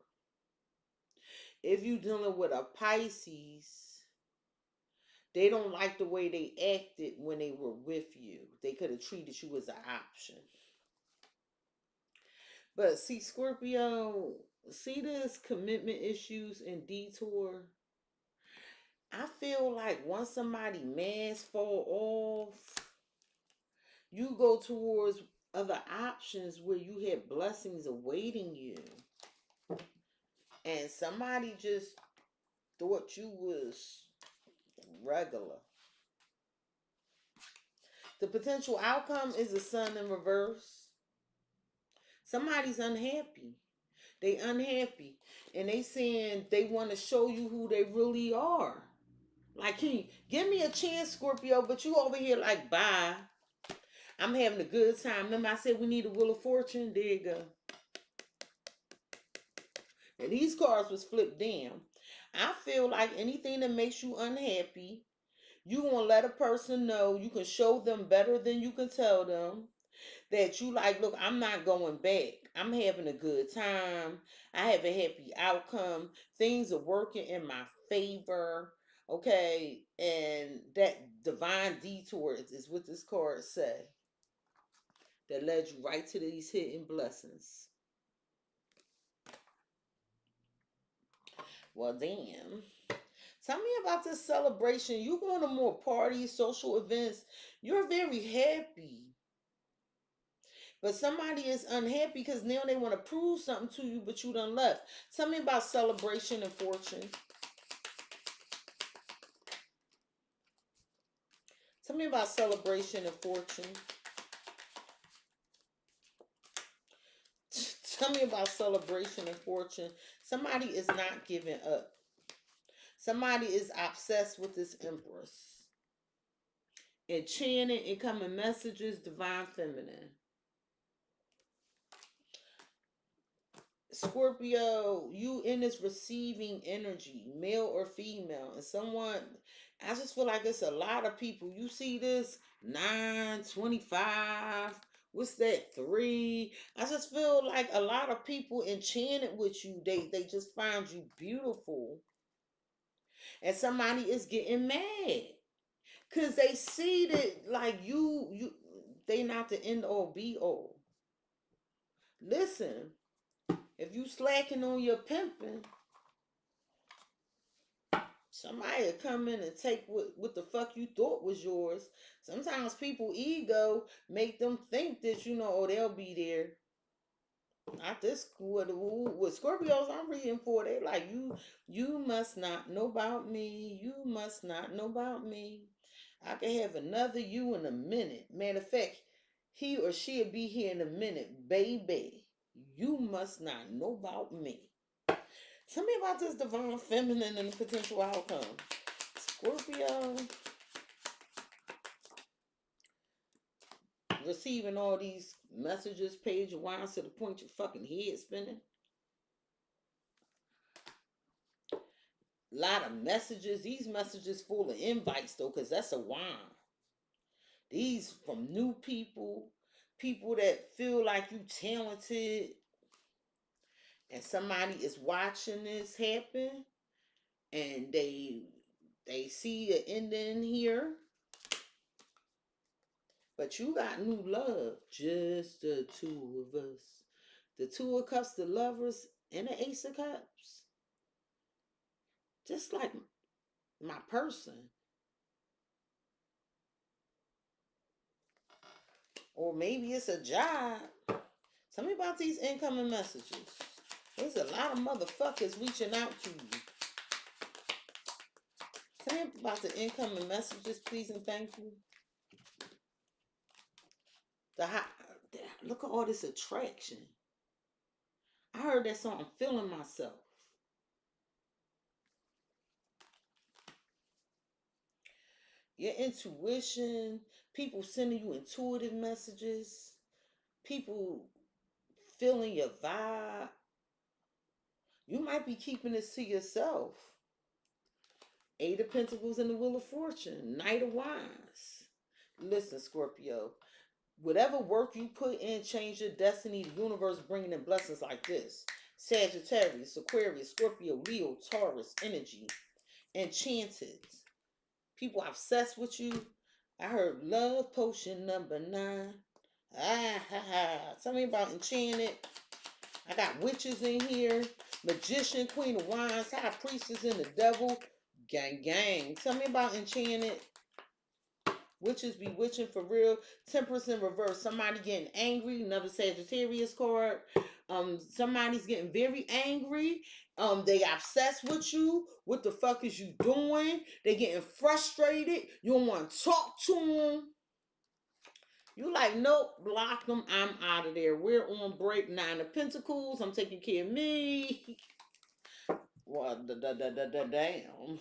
If you dealing with a Pisces, they don't like the way they acted when they were with you. They could have treated you as an option. But see, Scorpio, See this commitment issues and detour? I feel like once somebody mask fall off, you go towards other options where you have blessings awaiting you. And somebody just thought you was regular. The potential outcome is a sun in reverse. Somebody's unhappy. They unhappy. And they saying they want to show you who they really are. Like, can you give me a chance, Scorpio, but you over here like, bye. I'm having a good time. Remember I said we need a Wheel of Fortune? There you go. And these cards was flipped down. I feel like anything that makes you unhappy, you want to let a person know. You can show them better than you can tell them. That you like, look, I'm not going back. I'm having a good time. I have a happy outcome. Things are working in my favor. Okay. And that divine detour is what this card say. That led you right to these hidden blessings. Well, damn. Tell me about this celebration. You going to more parties, social events. You're very happy. But somebody is unhappy because now they want to prove something to you, but you done left. Tell me about celebration and fortune. Tell me about celebration and fortune. Tell me about celebration and fortune. Somebody is not giving up. Somebody is obsessed with this Empress. And chanting, incoming messages, divine feminine. Scorpio, you in this receiving energy, male or female, and someone, I just feel like it's a lot of people. You see this 925, what's that, 3? I just feel like a lot of people enchanted with you. They just found you beautiful. And somebody is getting mad. Cause they see that like you they not the end all be all. Listen, if you slacking on your pimping, somebody will come in and take what the fuck you thought was yours. Sometimes people ego make them think that, oh, they'll be there. Not this with Scorpios I'm reading for. They like, you must not know about me. You must not know about me. I can have another you in a minute. Matter of fact, he or she'll be here in a minute. Baby, you must not know about me. Tell me about this divine feminine and the potential outcome. Scorpio. Receiving all these messages, page of wands to the point your fucking head spinning. A lot of messages. These messages full of invites though, because that's a wand. These from new people. People that feel like you talented. And somebody is watching this happen. And they see an ending here. But you got new love. Just the two of us. The Two of Cups, the lovers, and the Ace of Cups. Just like my person. Or maybe it's a job. Tell me about these incoming messages. There's a lot of motherfuckers reaching out to you. Tell me about the incoming messages, please and thank you. Look at all this attraction. I heard that song, I'm feeling myself. Your intuition, people sending you intuitive messages, people feeling your vibe. You might be keeping this to yourself. 8 of Pentacles and the Wheel of Fortune, Knight of Wands. Listen, Scorpio, whatever work you put in, change your destiny. The universe bringing in blessings like this. Sagittarius, Aquarius, Scorpio, Leo, Taurus, energy, enchanted. People obsessed with you. I heard love potion number 9. Tell me about enchanted. I got witches in here. Magician, Queen of Wands, High Priestess, and the Devil. Gang, gang. Tell me about Enchanted. Witches be witching for real. Temperance in reverse. Somebody getting angry. Another Sagittarius card. Somebody's getting very angry. They obsessed with you. What the fuck is you doing? They getting frustrated. You don't want to talk to them. You like, nope, block them. I'm out of there. We're on break. 9 of Pentacles. I'm taking care of me. Well, damn.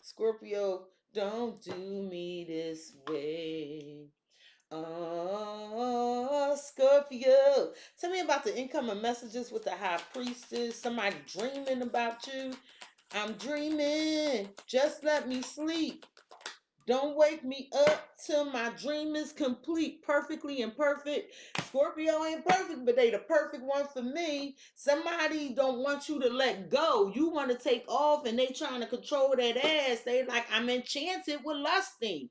Scorpio, don't do me this way. Oh, Scorpio. Tell me about the incoming messages with the High Priestess. Somebody dreaming about you. I'm dreaming. Just let me sleep. Don't wake me up till my dream is complete. Perfectly imperfect. Scorpio ain't perfect, but they the perfect one for me. Somebody don't want you to let go. You want to take off and they trying to control that ass. They like, I'm enchanted with lusting.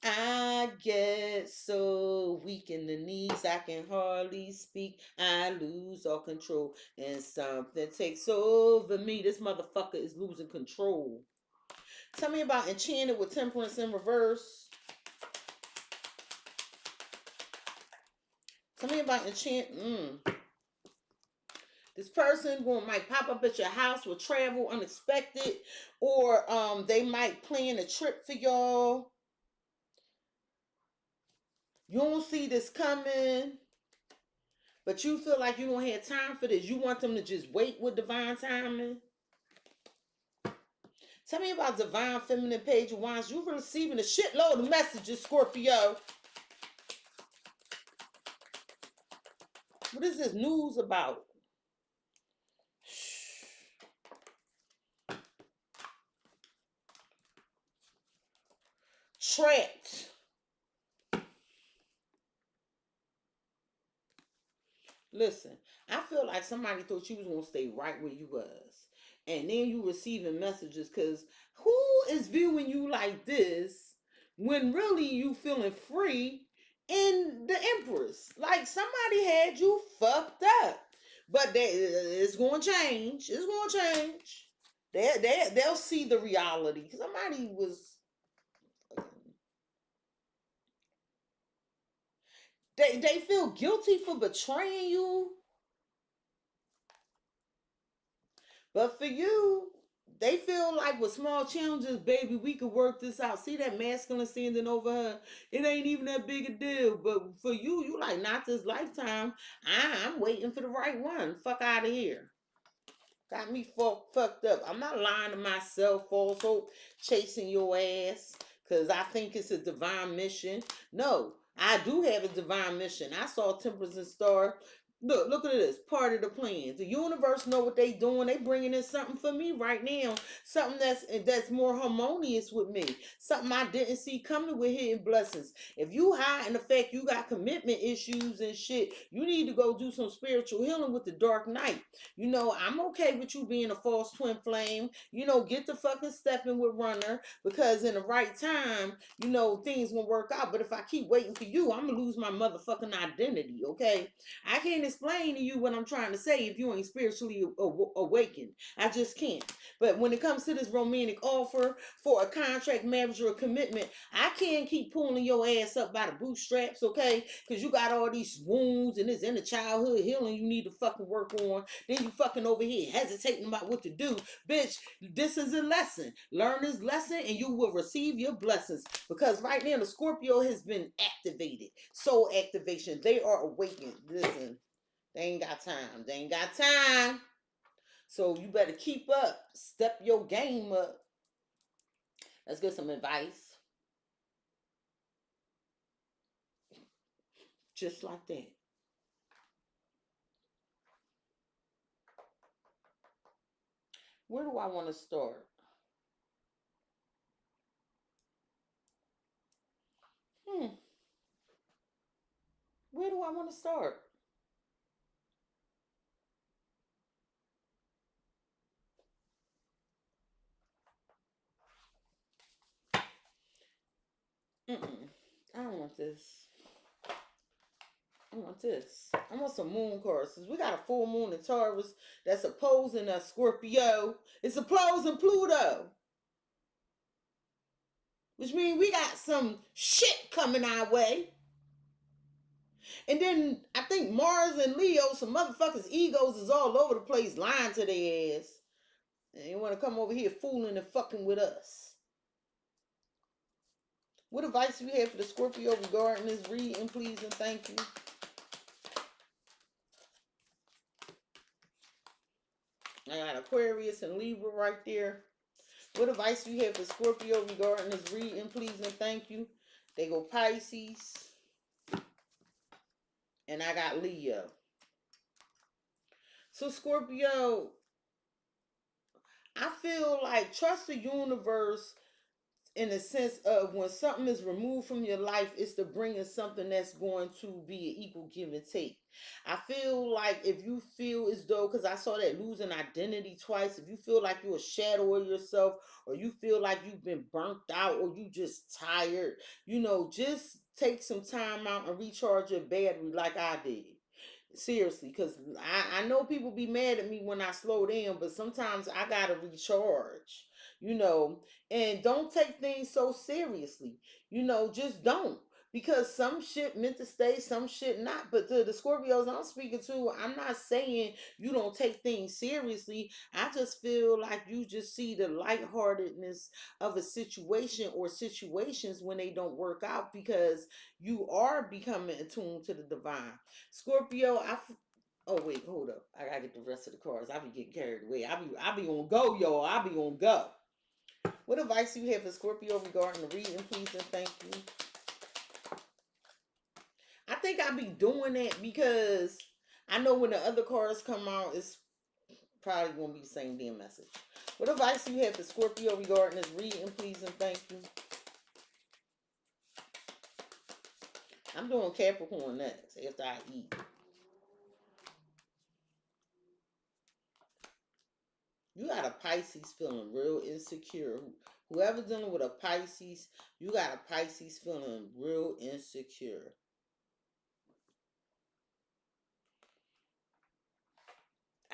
I get so weak in the knees, I can hardly speak. I lose all control and something takes over me. This motherfucker is losing control. Tell me about Enchanted with Temperance in reverse. Tell me about Enchanted. This person might pop up at your house with travel unexpected, or they might plan a trip for y'all. You don't see this coming, but you feel like you don't have time for this. You want them to just wait with divine timing. Tell me about Divine Feminine Page of Wands. You're receiving a shitload of messages, Scorpio. What is this news about? Trapped. Listen, I feel like somebody thought you was going to stay right where you was. And then you receiving messages, because who is viewing you like this when really you feeling free in the Empress? Like somebody had you fucked up. But it's going to change. It's going to change. They'll see the reality. Somebody was... They feel guilty for betraying you. But for you, they feel like with small challenges, baby, we could work this out. See that masculine standing over her? It ain't even that big a deal. But for you, you like, not this lifetime. I'm waiting for the right one. Fuck out of here. Got me fucked up. I'm not lying to myself, false hope, chasing your ass because I think it's a divine mission. No, I do have a divine mission. I saw Temperance and Star. Look at this. Part of the plan. The universe know what they doing. They bringing in something for me right now. Something that's more harmonious with me. Something I didn't see coming with hidden blessings. If you hide in the fact you got commitment issues and shit, you need to go do some spiritual healing with the dark night. You know, I'm okay with you being a false twin flame. You know, get the fucking stepping with Runner, because in the right time, you know, things will work out. But if I keep waiting for you, I'm gonna lose my motherfucking identity, okay? I can't explain to you what I'm trying to say if you ain't spiritually awakened. I just can't. But when it comes to this romantic offer for a contract, marriage, or a commitment, I can't keep pulling your ass up by the bootstraps, okay? Because you got all these wounds and this inner childhood healing you need to fucking work on. Then you fucking over here hesitating about what to do. Bitch, this is a lesson. Learn this lesson and you will receive your blessings. Because right now the Scorpio has been activated. Soul activation. They are awakened. Listen, they ain't got time. They ain't got time. So you better keep up. Step your game up. Let's get some advice. Just like that. Where do I want to start? Where do I want to start? I don't want this. I want this. I want some moon cards. We got a full moon in Taurus that's opposing a Scorpio. It's opposing Pluto. Which means we got some shit coming our way. And then I think Mars and Leo, some motherfuckers' egos is all over the place lying to their ass. And they want to come over here fooling and fucking with us. What advice do you have for the Scorpio regarding this reading, please and thank you? I got Aquarius and Libra right there. What advice do you have for Scorpio regarding this reading, please and thank you? They go Pisces. And I got Leo. So Scorpio, I feel like trust the universe in the sense of when something is removed from your life, it's to bring in something that's going to be an equal give and take. I feel like if you feel as though, because I saw that losing identity twice, if you feel like you're a shadow of yourself, or you feel like you've been burnt out, or you just tired, just take some time out and recharge your battery like I did. Seriously, because I know people be mad at me when I slow down, but sometimes I gotta recharge, and don't take things so seriously, just don't. Because some shit meant to stay, some shit not. But the Scorpios I'm speaking to, I'm not saying you don't take things seriously. I just feel like you just see the lightheartedness of a situation or situations when they don't work out because you are becoming attuned to the divine. Scorpio, oh wait, hold up. I gotta get the rest of the cards. I be getting carried away. I be on go, y'all. I be on go. What advice do you have for Scorpio regarding the reading, please and thank you? I think I be doing that because I know when the other cards come out, it's probably gonna be the same damn message. What advice do you have for Scorpio regarding this reading, please and thank you? I'm doing Capricorn next after I eat. You got a Pisces feeling real insecure. Whoever's dealing with a Pisces, you got a Pisces feeling real insecure.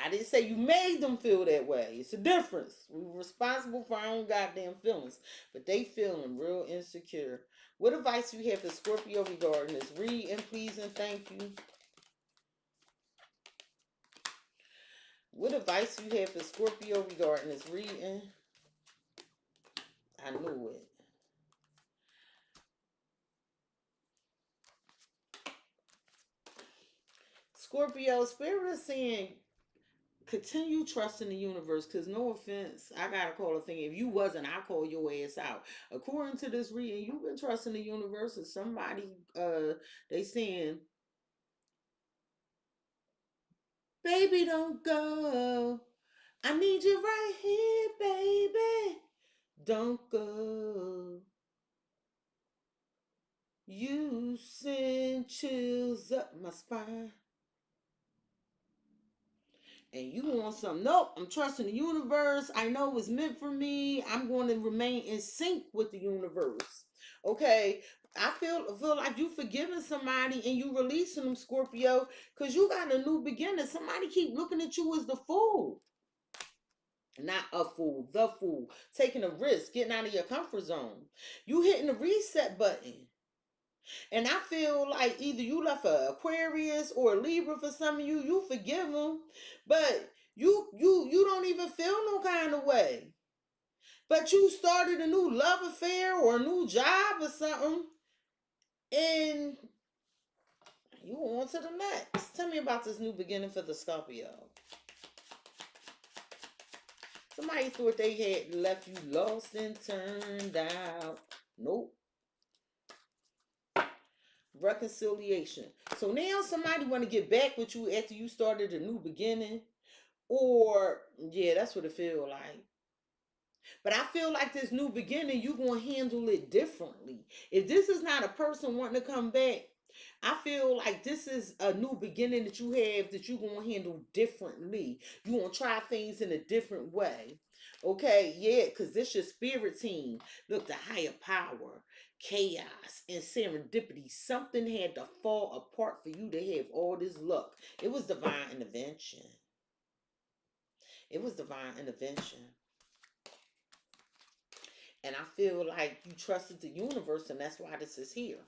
I didn't say you made them feel that way. It's a difference. We're responsible for our own goddamn feelings. But they feeling real insecure. What advice do you have for Scorpio regarding this? Read and please and thank you. What advice do you have for Scorpio regarding this reading? I knew it. Scorpio, Spirit is saying continue trusting the universe, because no offense, I gotta call a thing. If you wasn't, I call your ass out. According to this reading, you've been trusting the universe, and somebody they saying, baby, don't go, I need you right here, baby, don't go. You send chills up my spine. And you want something. Nope, I'm trusting the universe. I know it's meant for me. I'm going to remain in sync with the universe. Okay, I feel like you forgiving somebody and you releasing them, Scorpio, because you got a new beginning. Somebody keep looking at you as the fool. Not a fool, the fool. Taking a risk, getting out of your comfort zone. You hitting the reset button. And I feel like either you left an Aquarius or a Libra for some of you. You forgive them, but you don't even feel no kind of way. But you started a new love affair or a new job or something, and you on to the next. Tell me about this new beginning for the Scorpio. Somebody thought they had left you lost and turned out. Nope. Reconciliation. So now somebody want to get back with you after you started a new beginning, or yeah, that's what it feel like. But I feel like this new beginning, you're going to handle it differently. If this is not a person wanting to come back, I feel like this is a new beginning that you have that you're going to handle differently. You're going to try things in a different way. Okay, yeah, because this your spirit team. Look, the higher power. chaos and serendipity. Something had to fall apart for you to have all this luck. It was divine intervention. It was divine intervention. And I feel like you trusted the universe, and that's why this is here.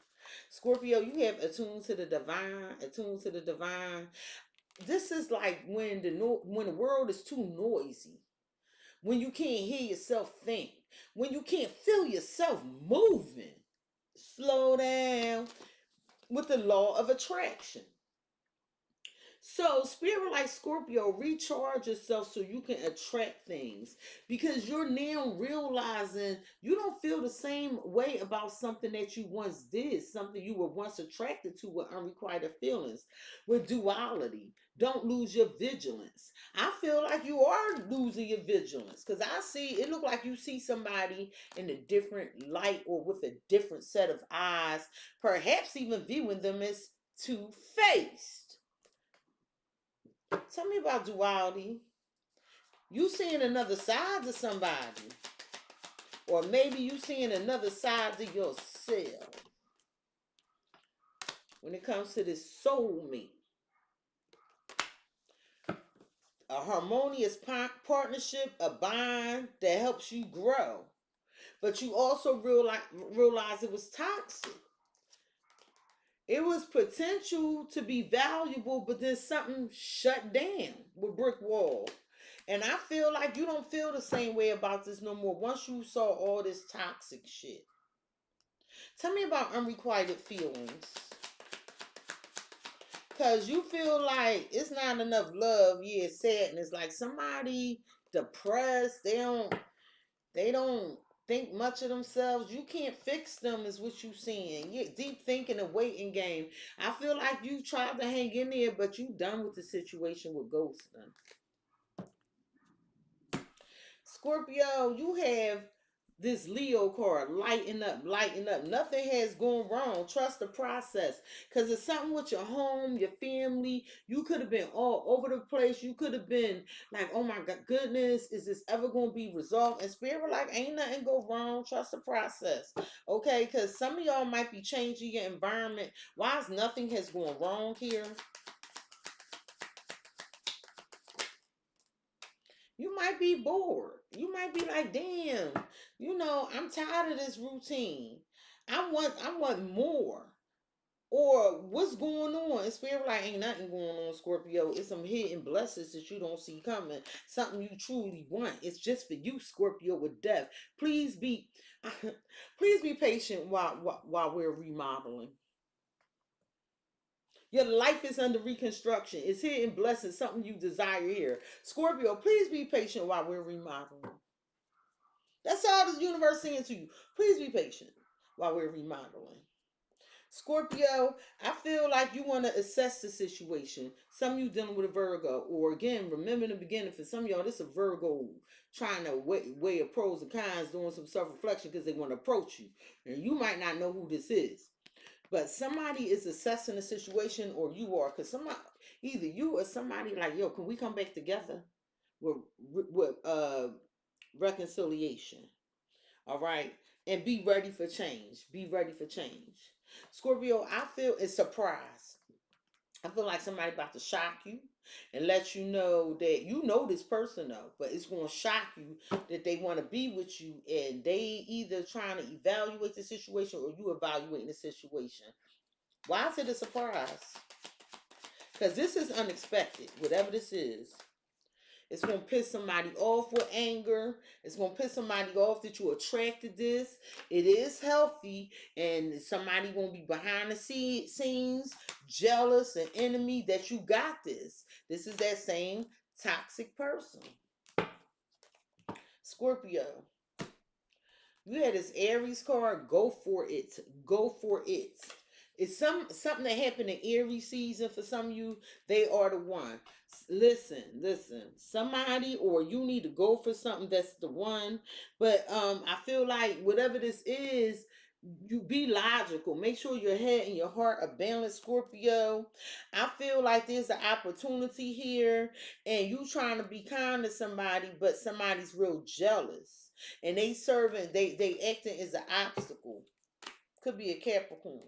Scorpio, you have attuned to the divine, attuned to the divine. This is like when the world is too noisy, when you can't hear yourself think, when you can't feel yourself moving. Slow down with the law of attraction. So, spirit like Scorpio, recharge yourself so you can attract things, because you're now realizing you don't feel the same way about something that you once did, something you were once attracted to with unrequited feelings, with duality. Don't lose your vigilance. I feel like you are losing your vigilance, because I see it look like you see somebody in a different light or with a different set of eyes, perhaps even viewing them as two-faced. Tell me about duality. You seeing another side to somebody. Or maybe you seeing another side to yourself. When it comes to this soulmate. A harmonious partnership, a bond that helps you grow. But you also realize it was toxic. It was potential to be valuable, but then something shut down with brick wall. And I feel like you don't feel the same way about this no more once you saw all this toxic shit. Tell me about unrequited feelings. Because you feel like it's not enough love. Yeah, it's sadness. Like somebody depressed. They don't think much of themselves. You can't fix them is what you seeing. You deep thinking, a waiting game. I feel like you tried to hang in there, but you done with the situation with ghosting. Scorpio, you have this Leo card, lighten up, lighten up. Nothing has gone wrong. Trust the process. Because it's something with your home, your family. You could have been all over the place. You could have been like, oh my God, goodness, is this ever going to be resolved? And spirit like, ain't nothing go wrong. Trust the process. Okay, because some of y'all might be changing your environment. Why is nothing has gone wrong here? You might be bored. You might be like, damn, I'm tired of this routine. I want more. Or what's going on? It's spirit like ain't nothing going on, Scorpio. It's some hidden blessings that you don't see coming. Something you truly want. It's just for you, Scorpio, with death. Please be please be patient while we're remodeling. Your life is under reconstruction. It's hidden blessings, something you desire here. Scorpio, please be patient while we're remodeling. That's all the universe saying to you. Please be patient while we're remodeling. Scorpio, I feel like you want to assess the situation. Some of you dealing with a Virgo. Or again, remember in the beginning, for some of y'all, this is a Virgo trying to weigh of pros and cons, doing some self-reflection because they want to approach you. And you might not know who this is. But somebody is assessing the situation, or you are, because somebody, either you or somebody like, yo, can we come back together with reconciliation? All right, and be ready for change. Be ready for change, Scorpio. I feel it's surprise. I feel like somebody about to shock you and let you know that you know this person though, but it's going to shock you that they want to be with you, and they either trying to evaluate the situation or you evaluating the situation. Why is it a surprise? Because this is unexpected. Whatever this is, it's going to piss somebody off with anger. It's going to piss somebody off that you attracted this. It is healthy, and somebody going to be behind the scenes, jealous, and enemy that you got this. This is that same toxic person. Scorpio, you had this Aries card. Go for it. Go for it. It's something that happened in Aries season for some of you. They are the one. Listen. Somebody, or you need to go for something that's the one. But I feel like whatever this is, you be logical. Make sure your head and your heart are balanced, Scorpio. I feel like there's an opportunity here, and you trying to be kind to somebody, but somebody's real jealous, and they acting as an obstacle. Could be a Capricorn.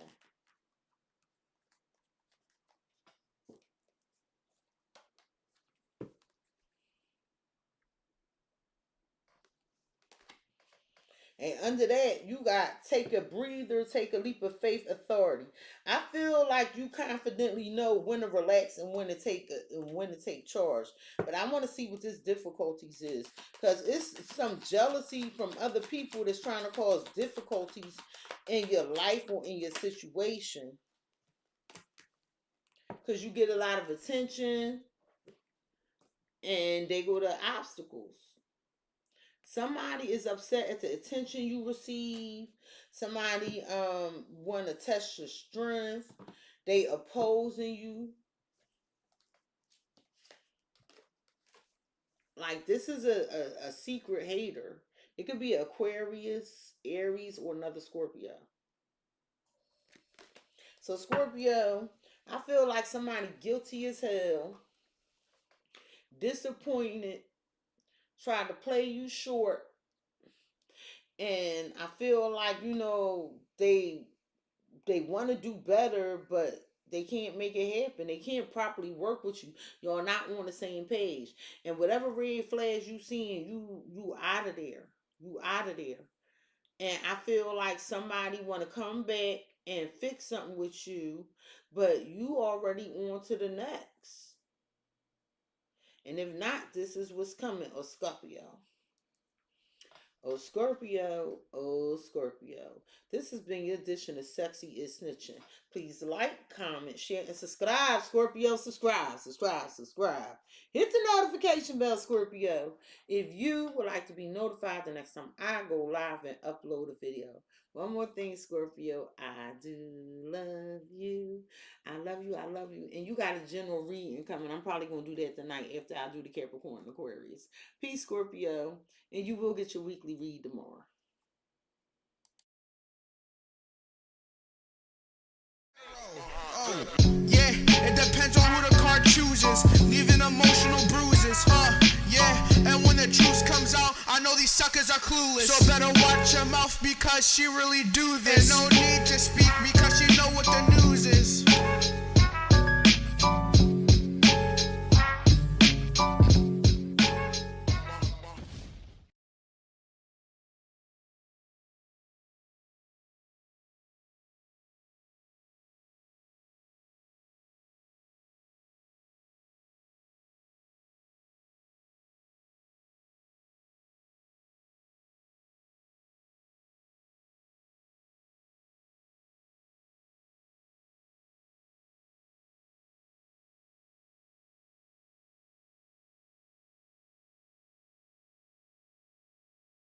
And under that, you got take a breather, take a leap of faith, authority. I feel like you confidently know when to relax and when to take charge. But I want to see what this difficulties is, because it's some jealousy from other people that's trying to cause difficulties in your life or in your situation. Because you get a lot of attention, and they go to obstacles. Somebody is upset at the attention you receive. Somebody want to test your strength. They opposing you. Like, this is a secret hater. It could be Aquarius, Aries, or another Scorpio. So Scorpio, I feel like somebody guilty as hell, disappointed, tried to play you short. And I feel like, they want to do better, but they can't make it happen. They can't properly work with you. Y'all not on the same page. And whatever red flags you seeing, you out of there. You out of there. And I feel like somebody want to come back and fix something with you, but you already on to the next. And if not, this is what's coming, Scorpio. Oh Scorpio. This has been your edition of Sexy is Snitching. Please like, comment, share, and subscribe. Scorpio, subscribe. Hit the notification bell, Scorpio, if you would like to be notified the next time I go live and upload a video. One more thing, Scorpio. I do love you. I love you. I love you. And you got a general reading coming. I'm probably going to do that tonight after I do the Capricorn and Aquarius. Peace, Scorpio. And you will get your weekly read tomorrow. Yeah, it depends on who the card chooses, leaving emotional bruises, yeah, and when the juice comes out, I know these suckers are clueless, so better watch your mouth because she really do this, and no need to speak because she know what the news